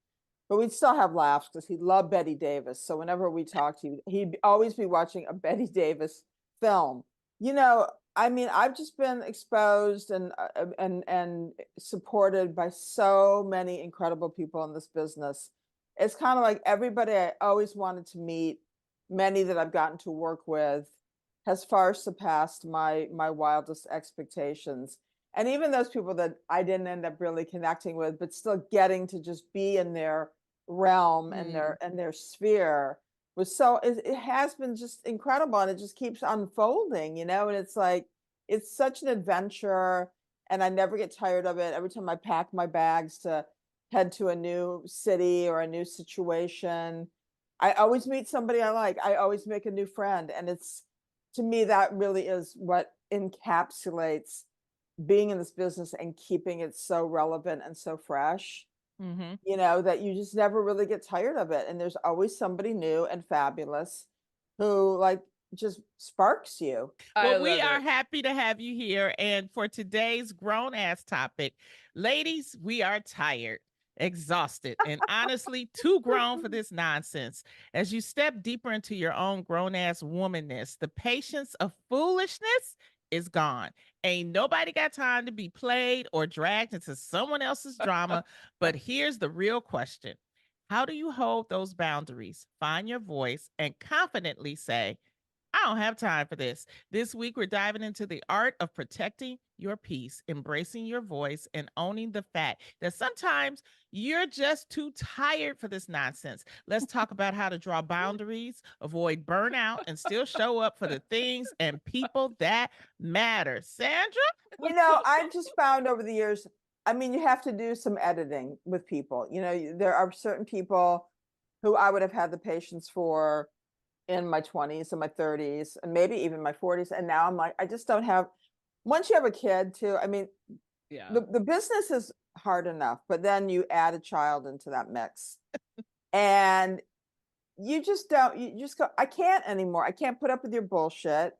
But we'd still have laughs because he loved Betty Davis. So whenever we talked, he'd always be watching a Betty Davis film. I mean, I've just been exposed and supported by so many incredible people in this business. It's kind of like everybody I always wanted to meet, many that I've gotten to work with, has far surpassed my wildest expectations. And even those people that I didn't end up really connecting with, but still getting to just be in their realm and their sphere was it has been just incredible, and it just keeps unfolding, and it's like it's such an adventure, and I never get tired of it. Every time I pack my bags to head to a new city or a new situation, I always meet somebody I like. I always make a new friend, and it's, to me, that really is what encapsulates being in this business and keeping it so relevant and so fresh. That you just never really get tired of it. And there's always somebody new and fabulous who like just sparks you. Well, we are happy to have you here. And for today's grown ass topic, ladies, we are tired, exhausted, and honestly too grown for this nonsense. As you step deeper into your own grown ass womanness, the patience of foolishness is gone. Ain't nobody got time to be played or dragged into someone else's drama. But here's the real question: how do you hold those boundaries, find your voice, and confidently say, I don't have time for this? This week, we're diving into the art of protecting your peace, embracing your voice, and owning the fact that sometimes you're just too tired for this nonsense. Let's talk about how to draw boundaries, avoid burnout, and still show up for the things and people that matter. Sandra? I've just found over the years, I mean, you have to do some editing with people. There are certain people who I would have had the patience for in my 20s and my 30s and maybe even my 40s. And now I'm like, I just don't have, once you have a kid too, I mean, the business is hard enough, but then you add a child into that mix and you just go, I can't anymore. I can't put up with your bullshit.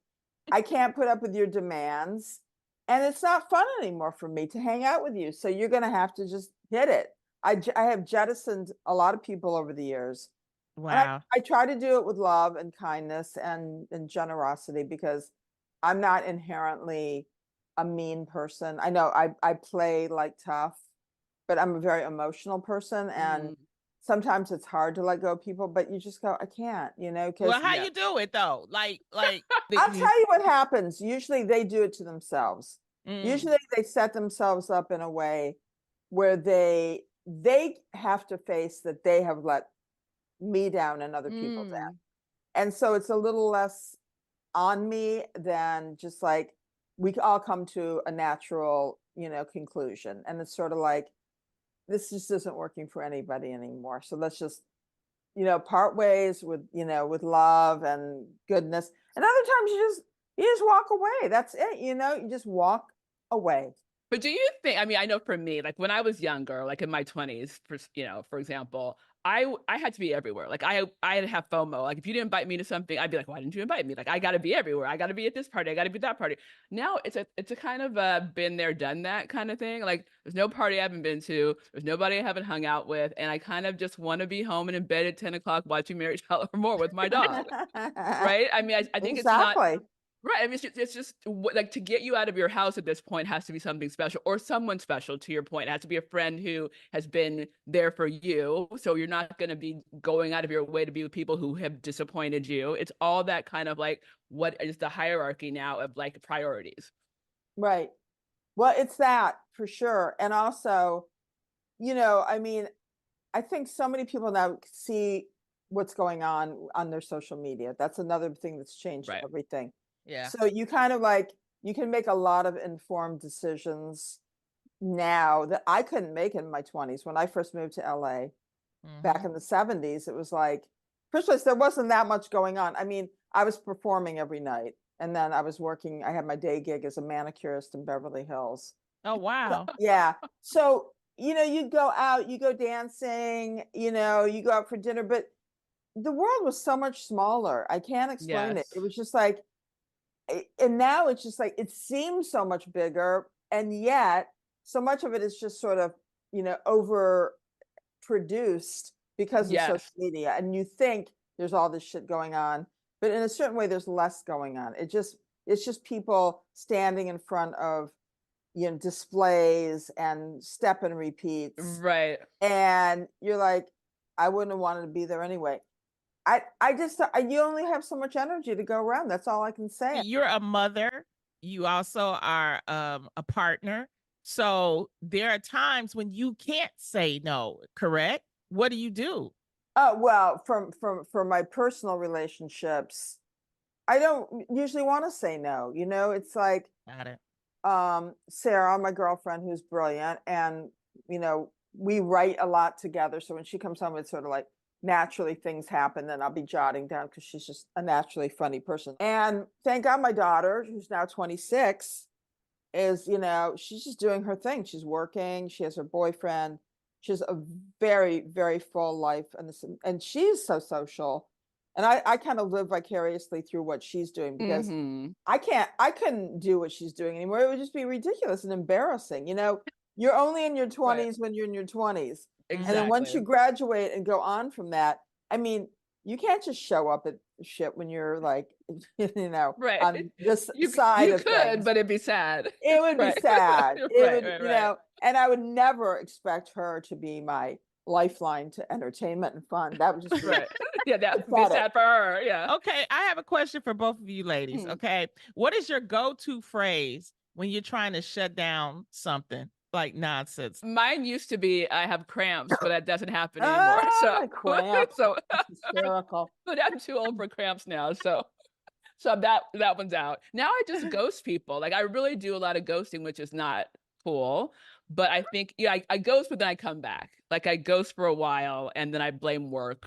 I can't put up with your demands. And it's not fun anymore for me to hang out with you. So you're going to have to just hit it. I have jettisoned a lot of people over the years. Wow. I try to do it with love and kindness and generosity because I'm not inherently a mean person. I know I play like tough, but I'm a very emotional person. And sometimes it's hard to let go of people, but you just go, I can't, Well, how you do it though? Like I'll tell you what happens. Usually they do it to themselves. Usually they set themselves up in a way where they have to face that they have let me down and other people down. And so it's a little less on me than just like we all come to a natural, conclusion. And it's sort of like this just isn't working for anybody anymore. So let's just, part ways with, with love and goodness. And other times you just walk away. That's it. You just walk away. But do you think, I mean, I know for me, like when I was younger, like in my 20s, for example, I had to be everywhere. Like I'd have FOMO. Like if you didn't invite me to something, I'd be like, why didn't you invite me? Like I got to be everywhere. I got to be at this party. I got to be at that party. Now it's a kind of been there, done that kind of thing. Like there's no party I haven't been to. There's nobody I haven't hung out with. And I kind of just want to be home and in bed at 10 o'clock watching Marriage Hell or More with my dog. Right? I mean, I think it's not. Exactly. Right. I mean, it's just like to get you out of your house at this point has to be something special or someone special, to your point. It has to be a friend who has been there for you. So you're not going to be going out of your way to be with people who have disappointed you. It's all that kind of like what is the hierarchy now of like priorities. Right. Well, it's that for sure. And also, I mean, I think so many people now see what's going on their social media. That's another thing that's changed Right. everything. Yeah. So you kind of like, you can make a lot of informed decisions now that I couldn't make in my 20s. When I first moved to LA back in the 70s, it was like, first place, there wasn't that much going on. I mean, I was performing every night, and then I was working, I had my day gig as a manicurist in Beverly Hills. Oh, wow. Yeah. So, you go out, you go dancing, you go out for dinner, but the world was so much smaller. I can't explain it. Yes. It was just like, and now it's just like, it seems so much bigger. And yet so much of it is just sort of, over produced because of Yes. social media. And you think there's all this shit going on, but in a certain way, there's less going on. It's just people standing in front of, displays and step and repeats. Right. And you're like, I wouldn't have wanted to be there anyway. You only have so much energy to go around. That's all I can say. You're a mother. You also are a partner. So there are times when you can't say no, correct? What do you do? Oh, well, for my personal relationships, I don't usually want to say no. It's like, Got it. Sarah, my girlfriend, who's brilliant, and we write a lot together. So when she comes home, it's sort of like naturally things happen, then I'll be jotting down because she's just a naturally funny person. And thank God my daughter, who's now 26, is, she's just doing her thing. She's working, she has her boyfriend, she has a very, very full life, and she's so social. And I kind of live vicariously through what she's doing, because I couldn't do what she's doing anymore. It would just be ridiculous and embarrassing. You're only in your 20s Right. when you're in your 20s. Exactly. And then once you graduate and go on from that, I mean, you can't just show up at shit when you're like, Right. on this You side of could, things. but it'd be sad. It would Right. be sad. It Right, would, right. and I would never expect her to be my lifeline to entertainment and fun. That would just be Right. Yeah, that would be pathetic. sad for her. Yeah. Okay, I have a question for both of you ladies. Okay. What is your go-to phrase when you're trying to shut down something like nonsense? Mine used to be I have cramps, but that doesn't happen anymore. So Cramps. so That's hysterical. but I'm too old for cramps now. So that one's out. Now I just ghost people. Like I really do a lot of ghosting, which is not cool. But I think I ghost, but then I come back. Like I ghost for a while and then I blame work,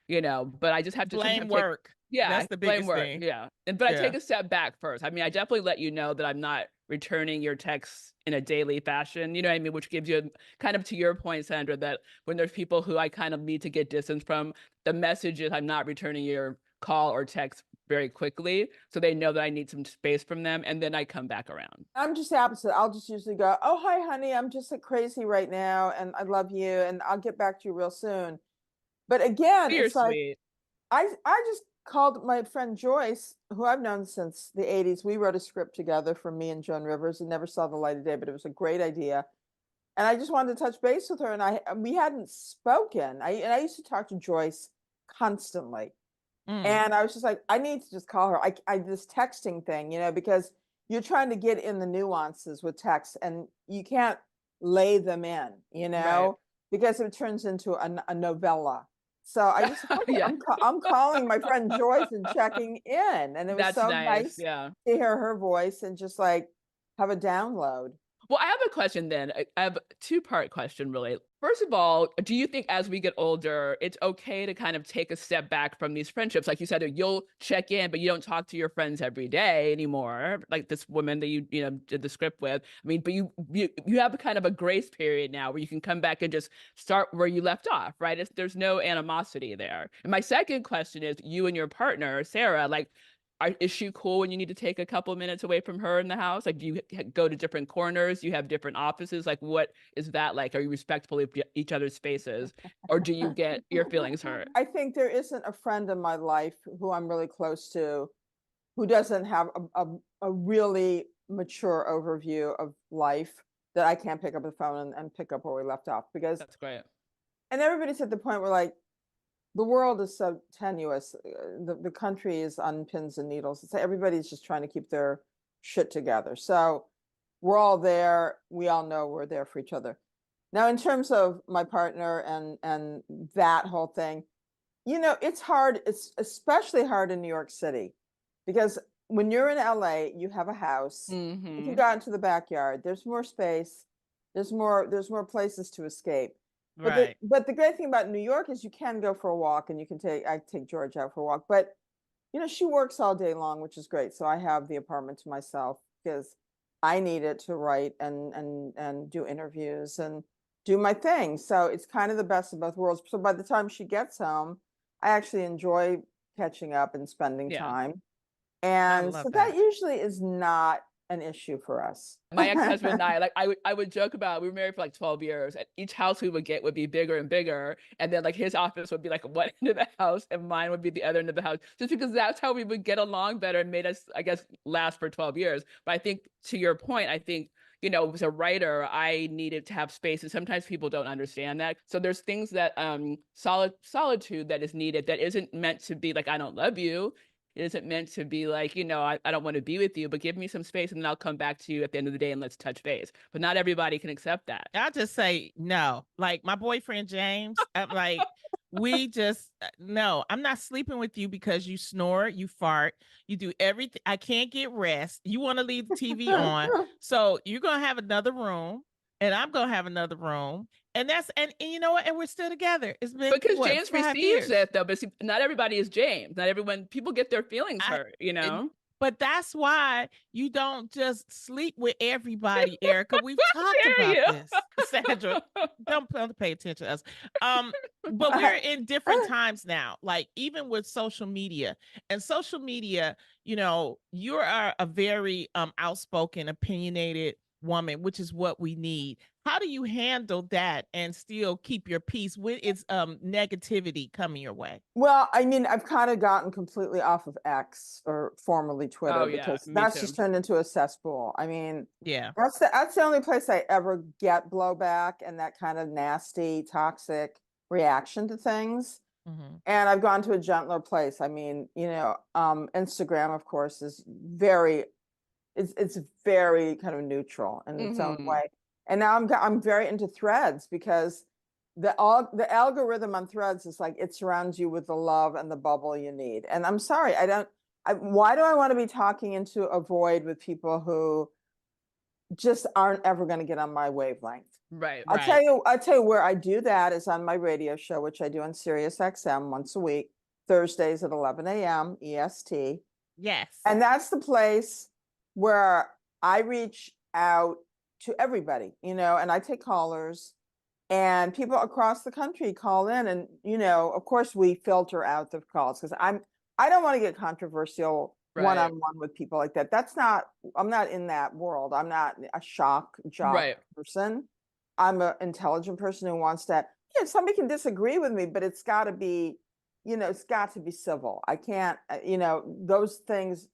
but I just have to Blame sometimes work. yeah, That's the blame biggest work. thing. Yeah. But I Yeah. take a step back first. I mean, I definitely let you know that I'm not returning your texts in a daily fashion, you know what I mean? Which gives you kind of to your point, Sandra, that when there's people who I kind of need to get distance from, the message is I'm not returning your call or text very quickly. So they know that I need some space from them. And then I come back around. I'm just the opposite. I'll just usually go, oh, hi, honey, I'm just like crazy right now, and I love you, and I'll get back to you real soon. But again, You're it's like, sweet. I just called my friend Joyce, who I've known since the 80s. We wrote a script together for me and Joan Rivers. It never saw the light of day, but it was a great idea. And I just wanted to touch base with her, and we hadn't spoken. I used to talk to Joyce constantly. And I was just like, I need to just call her. I this texting thing, because you're trying to get in the nuances with text, and you can't lay them in, Right. because it turns into a novella. So I just, okay, Yeah. I'm calling my friend Joyce and checking in, and it was That's so nice. nice Yeah. to hear her voice and just like have a download. Well, I have a question then. I have a two-part question, really. First of all, do you think as we get older, it's okay to kind of take a step back from these friendships? Like you said, you'll check in, but you don't talk to your friends every day anymore. Like this woman that you know did the script with. I mean, but you have a kind of a grace period now where you can come back and just start where you left off, right? There's no animosity there. And my second question is, you and your partner, Sarah, like, is she cool when you need to take a couple minutes away from her in the house? Like, do you go to different corners? You have different offices? Like, what is that like? Are you respectful of each other's spaces, or do you get your feelings hurt? I think there isn't a friend in my life who I'm really close to who doesn't have a really mature overview of life that I can't pick up the phone and pick up where we left off. Because, That's great. and everybody's at the point where like, the world is so tenuous. The country is on pins and needles. It's everybody's just trying to keep their shit together. So we're all there. We all know we're there for each other. Now, in terms of my partner and that whole thing, you know, it's hard. It's especially hard in New York City because when you're in LA, you have a house. If you got into the backyard, there's more space. There's more places to escape. Right. But the great thing about New York is you can go for a walk and you can I take George out for a walk, but you know, she works all day long, which is great. So I have the apartment to myself because I need it to write and do interviews and do my thing. So it's kind of the best of both worlds. So by the time she gets home, I actually enjoy catching up and spending Yeah. time. I And love so that. that usually is not an issue for us. My ex-husband and I, like, I would joke about, we were married for like 12 years, and each house we would get would be bigger and bigger. And then like his office would be like one end of the house and mine would be the other end of the house, just because that's how we would get along better and made us, I guess, last for 12 years. But I think to your point, I think, you know, as a writer, I needed to have space. And sometimes people don't understand that. So there's things that solitude that is needed that isn't meant to be like, I don't love you. It isn't meant to be like, you know, I don't want to be with you, but give me some space and then I'll come back to you at the end of the day and let's touch base. But not everybody can accept that. I'll just say no. Like my boyfriend James, I'm like, we just no, I'm not sleeping with you because you snore, you fart, you do everything. I can't get rest. You want to leave the TV on. So you're gonna have another room, and I'm gonna have another room. And that's and you know what? And we're still together. It's been Because what, James 5 receives years. it though, but see, not everybody is James. Not everyone, people get their feelings I- hurt, you and- know? But that's why you don't just sleep with everybody, Erica. We've talked dare about you? this. Sandra, don't pay attention to us. But we're in different times now, like even with social media. And social media, you know, you are a very outspoken, opinionated woman, which is what we need. How do you handle that and still keep your peace with its negativity coming your way? Well, I mean, I've kind of gotten completely off of X or formerly Twitter Oh yeah, because me that's too. just turned into a cesspool. I mean, Yeah. that's the only place I ever get blowback and that kind of nasty, toxic reaction to things. Mm-hmm. And I've gone to a gentler place. I mean, you know, Instagram, of course, is it's very kind of neutral in its own way. And now I'm very into Threads because the algorithm on Threads is like it surrounds you with the love and the bubble you need. And I'm sorry, why do I want to be talking into a void with people who just aren't ever going to get on my wavelength? Right. I'll tell you where I do that is on my radio show, which I do on Sirius XM once a week, Thursdays at 11 a.m. EST. Yes. And that's the place where I reach out to everybody, you know, and I take callers and people across the country call in. And, you know, of course we filter out the calls because I don't want to get controversial one-on-one with people like that. I'm not in that world. I'm not a shock jock person. I'm an intelligent person who wants to, you know, somebody can disagree with me, but it's got to be, you know, it's got to be civil. I can't, you know, those things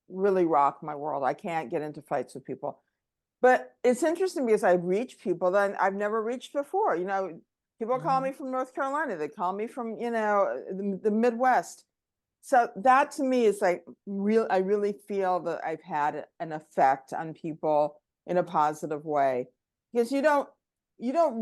really rock my world. I can't get into fights with people. But it's interesting because I reach people that I've never reached before. You know, people call me from North Carolina. They call me from, you know, the Midwest. So that to me is like I really feel that I've had an effect on people in a positive way because you don't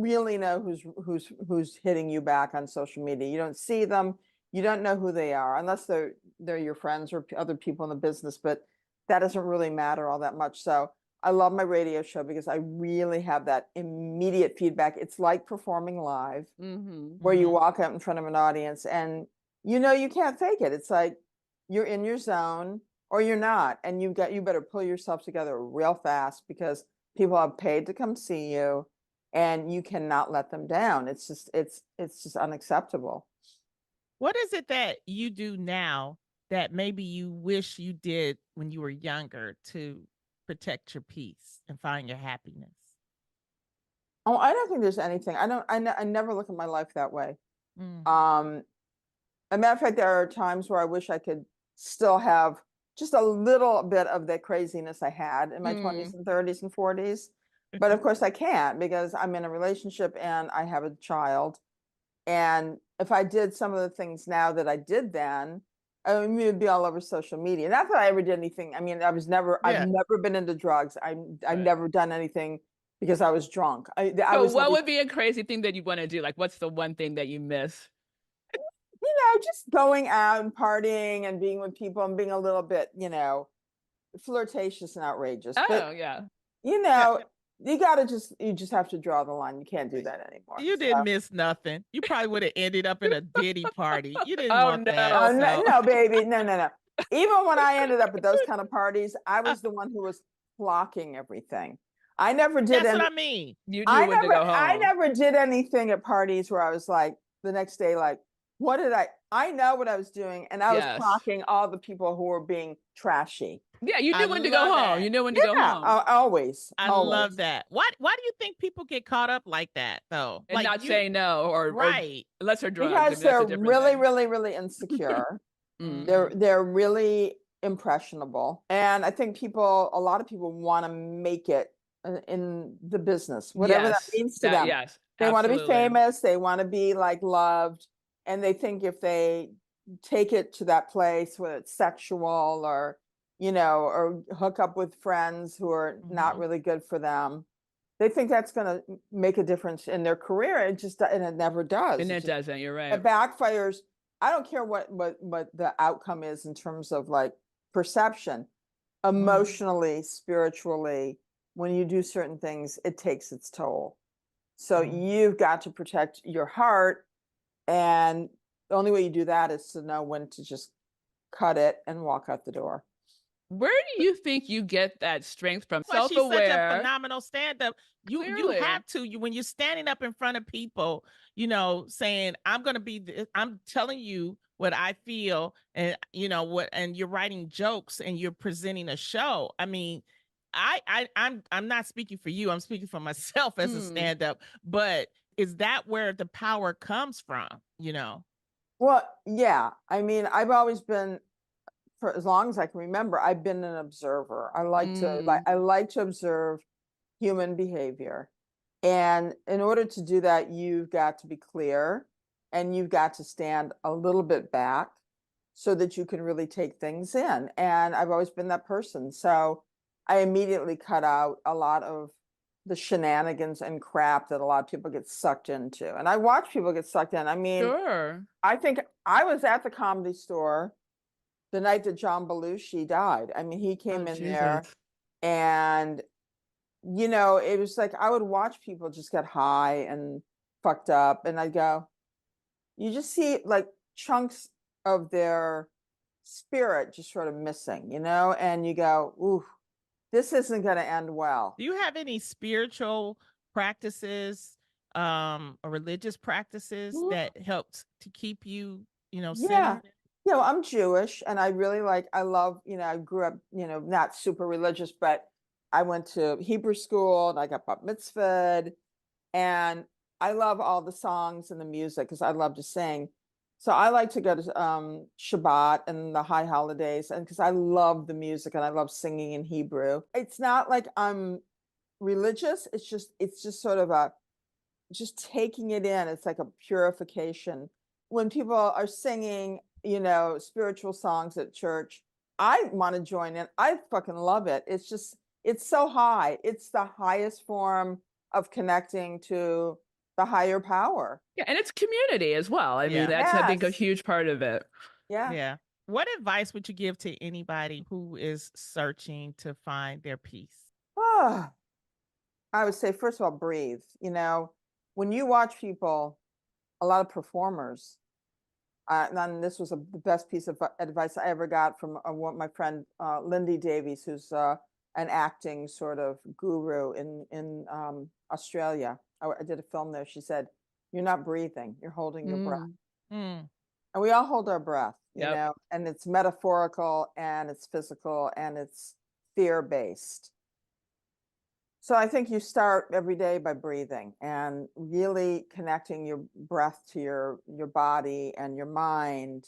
really know who's hitting you back on social media. You don't see them. You don't know who they are unless they're your friends or other people in the business, but that doesn't really matter all that much. So I love my radio show because I really have that immediate feedback. It's like performing live, where you walk out in front of an audience and you can't fake it. It's like you're in your zone or you're not, and you better pull yourself together real fast because people have paid to come see you, and you cannot let them down. It's just unacceptable. What is it that you do now that maybe you wish you did when you were younger to protect your peace and find your happiness? Oh, I don't think there's anything. I never look at my life that way. A matter of fact, there are times where I wish I could still have just a little bit of the craziness I had in my 20s and 30s and 40s. But of course I can't because I'm in a relationship and I have a child. And if I did some of the things now that I did then, I mean, it would be all over social media. Not that I ever did anything. I mean, I've never been into drugs. I've never done anything because I was drunk. What would be a crazy thing that you want to do? Like, what's the one thing that you miss? Just going out and partying and being with people and being a little bit, flirtatious and outrageous. Oh, but, yeah. you just have to draw the line. You can't do that anymore. You didn't miss nothing. You probably would have ended up in a Diddy party. You didn't Oh, want no. that. No, baby. No. Even when I ended up at those kind of parties, I was the one who was flocking everything. I never did. That's what I mean. You knew when to go home. I never did anything at parties where I was like the next day, like, what did I know what I was doing, and I was flocking all the people who were being trashy. Yeah, you knew when to go home. You knew when to go home. Always. I love that. Why do you think people get caught up like that though? And not say no or unless they're drugs. Because they're really, really, really insecure. They're really impressionable. And I think a lot of people want to make it in the business, whatever that means to them. Yes, they want to be famous. They want to be like loved. And they think if they take it to that place, whether it's sexual or, or hook up with friends who are not really good for them, they think that's going to make a difference in their career. And it never does. And it doesn't. You're right. It backfires. I don't care what the outcome is in terms of like perception, emotionally, spiritually. When you do certain things, it takes its toll. So you've got to protect your heart. And the only way you do that is to know when to just cut it and walk out the door. Where do you think you get that strength from? Well, she's such a phenomenal stand-up. You have to. When you're standing up in front of people, saying, I'm telling you what I feel, and and you're writing jokes and you're presenting a show. I mean, I'm not speaking for you. I'm speaking for myself as a stand-up, but is that where the power comes from, Well, yeah. I mean, I've always been, for as long as I can remember, I've been an observer. I like to observe human behavior. And in order to do that, you've got to be clear and you've got to stand a little bit back so that you can really take things in. And I've always been that person. So I immediately cut out a lot of the shenanigans and crap that a lot of people get sucked into. And I watch people get sucked in. I mean, I think I was at the Comedy Store the night that John Belushi died. I mean, he came in there and, it was like, I would watch people just get high and fucked up. And I'd go, you just see like chunks of their spirit just sort of missing, and you go, ooh, this isn't going to end well. Do you have any spiritual practices or religious practices that helped to keep you, centered? Yeah, I'm Jewish and I really I love, I grew up, not super religious, but I went to Hebrew school and I got bat mitzvahed, and I love all the songs and the music because I love to sing. So I like to go to Shabbat and the high holidays, and because I love the music and I love singing in Hebrew. It's not like I'm religious. It's just sort of just taking it in. It's like a purification. When people are singing, spiritual songs at church, I want to join in. I fucking love it. It's so high. It's the highest form of connecting to the higher power. Yeah, and it's community as well. I mean, that's I think a huge part of it. Yeah. What advice would you give to anybody who is searching to find their peace? I would say, first of all, breathe. When you watch people, a lot of performers, and this was the best piece of advice I ever got from my friend Lindy Davies, who's an acting sort of guru in Australia. I did a film there. She said, "You're not breathing. You're holding your breath." Mm. And we all hold our breath, Yep. and it's metaphorical and it's physical and it's fear-based. So I think you start every day by breathing and really connecting your breath to your body and your mind.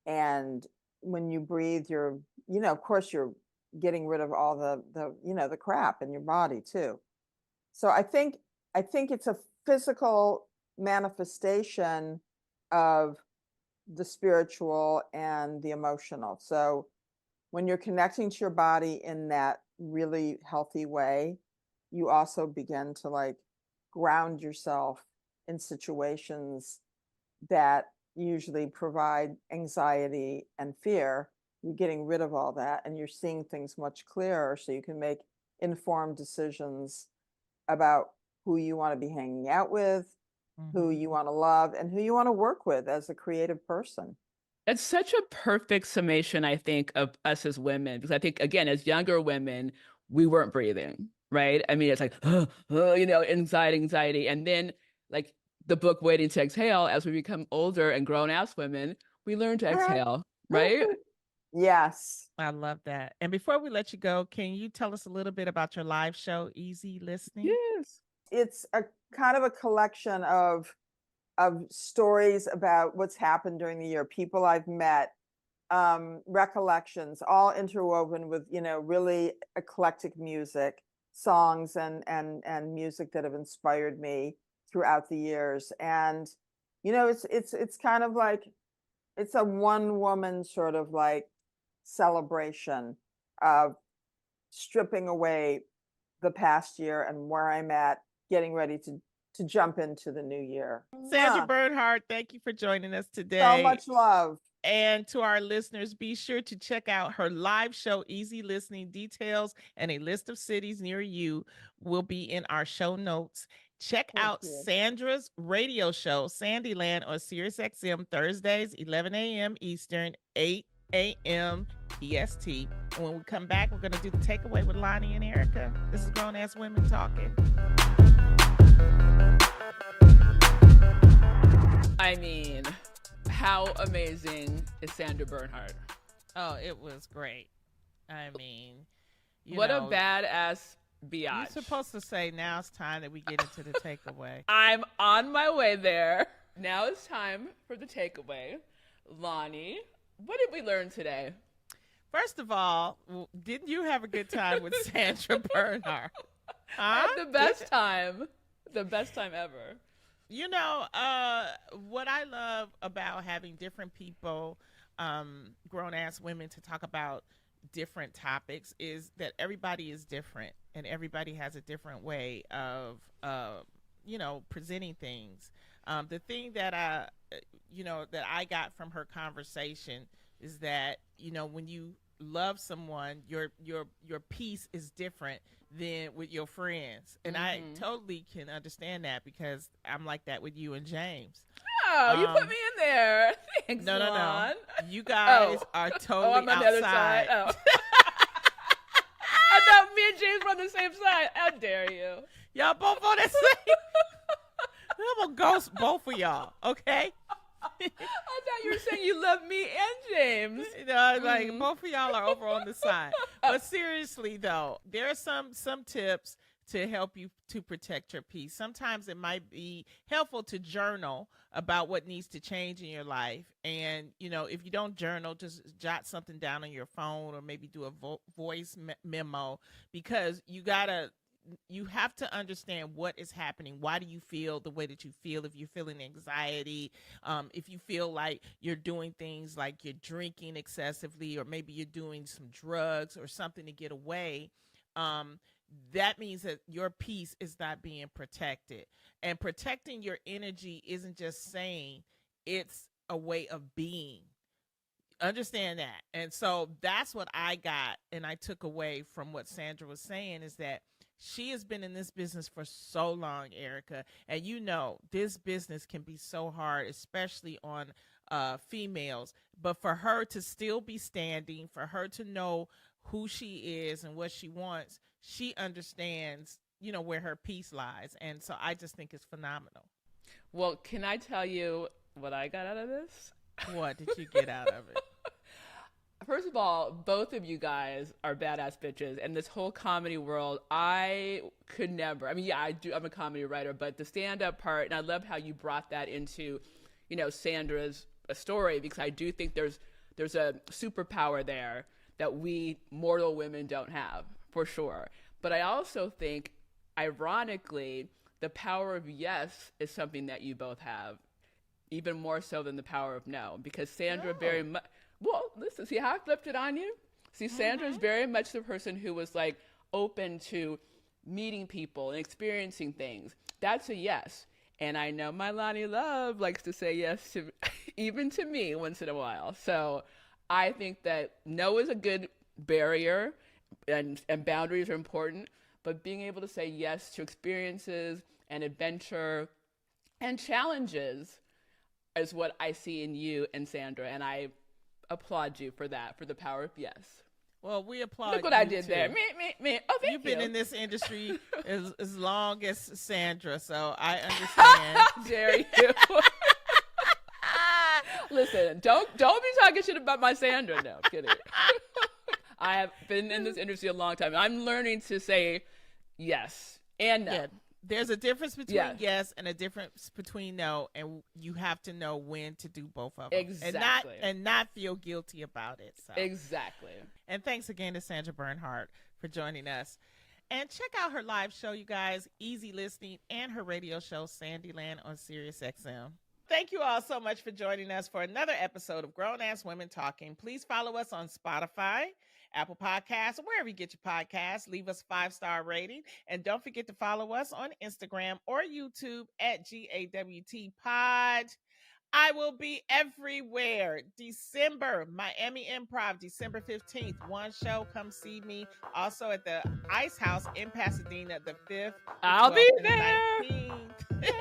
And when you breathe, of course you're getting rid of all the crap in your body too. So I think it's a physical manifestation of the spiritual and the emotional. So when you're connecting to your body in that really healthy way, you also begin to like ground yourself in situations that usually provide anxiety and fear. You're getting rid of all that and you're seeing things much clearer so you can make informed decisions about who you want to be hanging out with, who you want to love, and who you want to work with as a creative person. It's such a perfect summation, I think, of us as women, because I think, again, as younger women, we weren't breathing, right? I mean, it's like, anxiety. And then, like the book Waiting to Exhale, as we become older and grown ass women, we learn to exhale, right? Yes. I love that. And before we let you go, can you tell us a little bit about your live show, Easy Listening? Yes. It's a kind of a collection of stories about what's happened during the year, people I've met, recollections, all interwoven with, really eclectic music, songs and music that have inspired me throughout the years. And, it's kind of like, it's a one woman sort of like celebration of stripping away the past year and where I'm at, getting ready to jump into the new year. Sandra Mwah. Bernhard, thank you for joining us So today. much love. And to our listeners, be sure to check out her live show, Easy Listening. Details and a list of cities near you will be in our show notes. Check Thank out you. Sandra's radio show, Sandyland, on SiriusXM, Thursdays, 11 a.m. Eastern, 8 a.m. EST. And when we come back, we're going to do the takeaway with Loni and Erica. This is Grown Ass Women Talking. I mean, how amazing is Sandra Bernhard? Oh, it was great. I mean, What a badass biatch. You're supposed to say now it's time that we get into the takeaway. I'm on my way there. Now it's time for the takeaway. Loni, what did we learn today? First of all, didn't you have a good time with Sandra Bernhard? I had the best time. The best time ever. What I love about having different people, grown-ass women, to talk about different topics is that everybody is different and everybody has a different way of, presenting things. The thing that I got from her conversation is that, when you love someone, your piece is different than with your friends. And I totally can understand that because I'm like that with you and James. Oh, you put me in there. Thanks, No. You guys are totally I'm on the other side. outside. Oh. I thought me and James were on the same side. How dare you? Y'all both on that same. I'm gonna ghost both of y'all, okay? I thought you were saying you love me and James. Like both of y'all are over on the side. But seriously though, there are some tips to help you to protect your peace. Sometimes it might be helpful to journal about what needs to change in your life. And, if you don't journal, just jot something down on your phone or maybe do a voice memo, because you have to understand what is happening. Why do you feel the way that you feel? If you're feeling anxiety, if you feel like you're doing things like you're drinking excessively, or maybe you're doing some drugs or something to get away, that means that your peace is not being protected. And protecting your energy isn't just saying, it's a way of being. Understand that. And so that's what I got and I took away from what Sandra was saying, is that she has been in this business for so long, Erica. And you know, this business can be so hard, especially on females. But for her to still be standing, for her to know who she is and what she wants, she understands, you know, where her peace lies. And so I just think it's phenomenal. Well, can I tell you what I got out of this? What did you get out of it? First of all, both of you guys are badass bitches, and this whole comedy world, I could never. I mean, yeah, I'm a comedy writer, but the stand-up part, and I love how you brought that into, you know, Sandra's story, because I do think there's a superpower there that we mortal women don't have, for sure. But I also think, ironically, the power of yes is something that you both have, even more so than the power of no, because Sandra very much. Well, listen, see how I flipped it on you? See, Sandra's very much the person who was like open to meeting people and experiencing things. That's a yes. And I know my Loni Love likes to say yes to even to me once in a while. So I think that no is a good barrier, and boundaries are important, but being able to say yes to experiences and adventure and challenges is what I see in you and Sandra. And I applaud you for that, for the power of yes. Well, we applaud. Look what I did too. there. Me. Oh, thank You've you. been in this industry as long as Sandra, so I understand. Dare you? Listen, don't be talking shit about my Sandra. No, I'm kidding. I have been in this industry a long time. I'm learning to say yes and no. Yeah, there's a difference between yes and a difference between no, and you have to know when to do both of them. Exactly. And not feel guilty about it. So. Exactly. And thanks again to Sandra Bernhard for joining us. And check out her live show, you guys, Easy Listening, and her radio show, Sandyland, on SiriusXM. Thank you all so much for joining us for another episode of Grown Ass Women Talking. Please follow us on Spotify, Apple Podcasts, or wherever you get your podcasts. Leave us a 5-star rating. And don't forget to follow us on Instagram or YouTube at GAWT Pod. I will be everywhere. December, Miami Improv, December 15th. One show, come see me. Also at the Ice House in Pasadena, the 5th. I'll be and the there. 19th.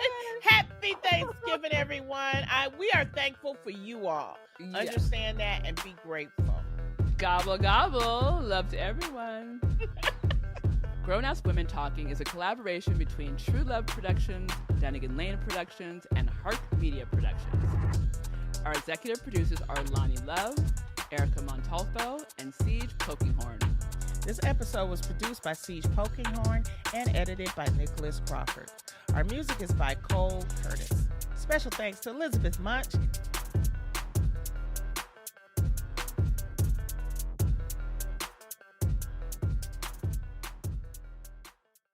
Happy Thanksgiving, everyone. We are thankful for you all. Yes. Understand that and be grateful. Gobble, gobble. Love to everyone. Grown Ass Women Talking is a collaboration between True Love Productions, Dunnigan Lane Productions, and Heart Media Productions. Our executive producers are Loni Love, Erica Montolfo, and Siege Pokinghorn. This episode was produced by Siege Pokinghorn and edited by Nicholas Crawford. Our music is by Cole Curtis. Special thanks to Elizabeth Munch,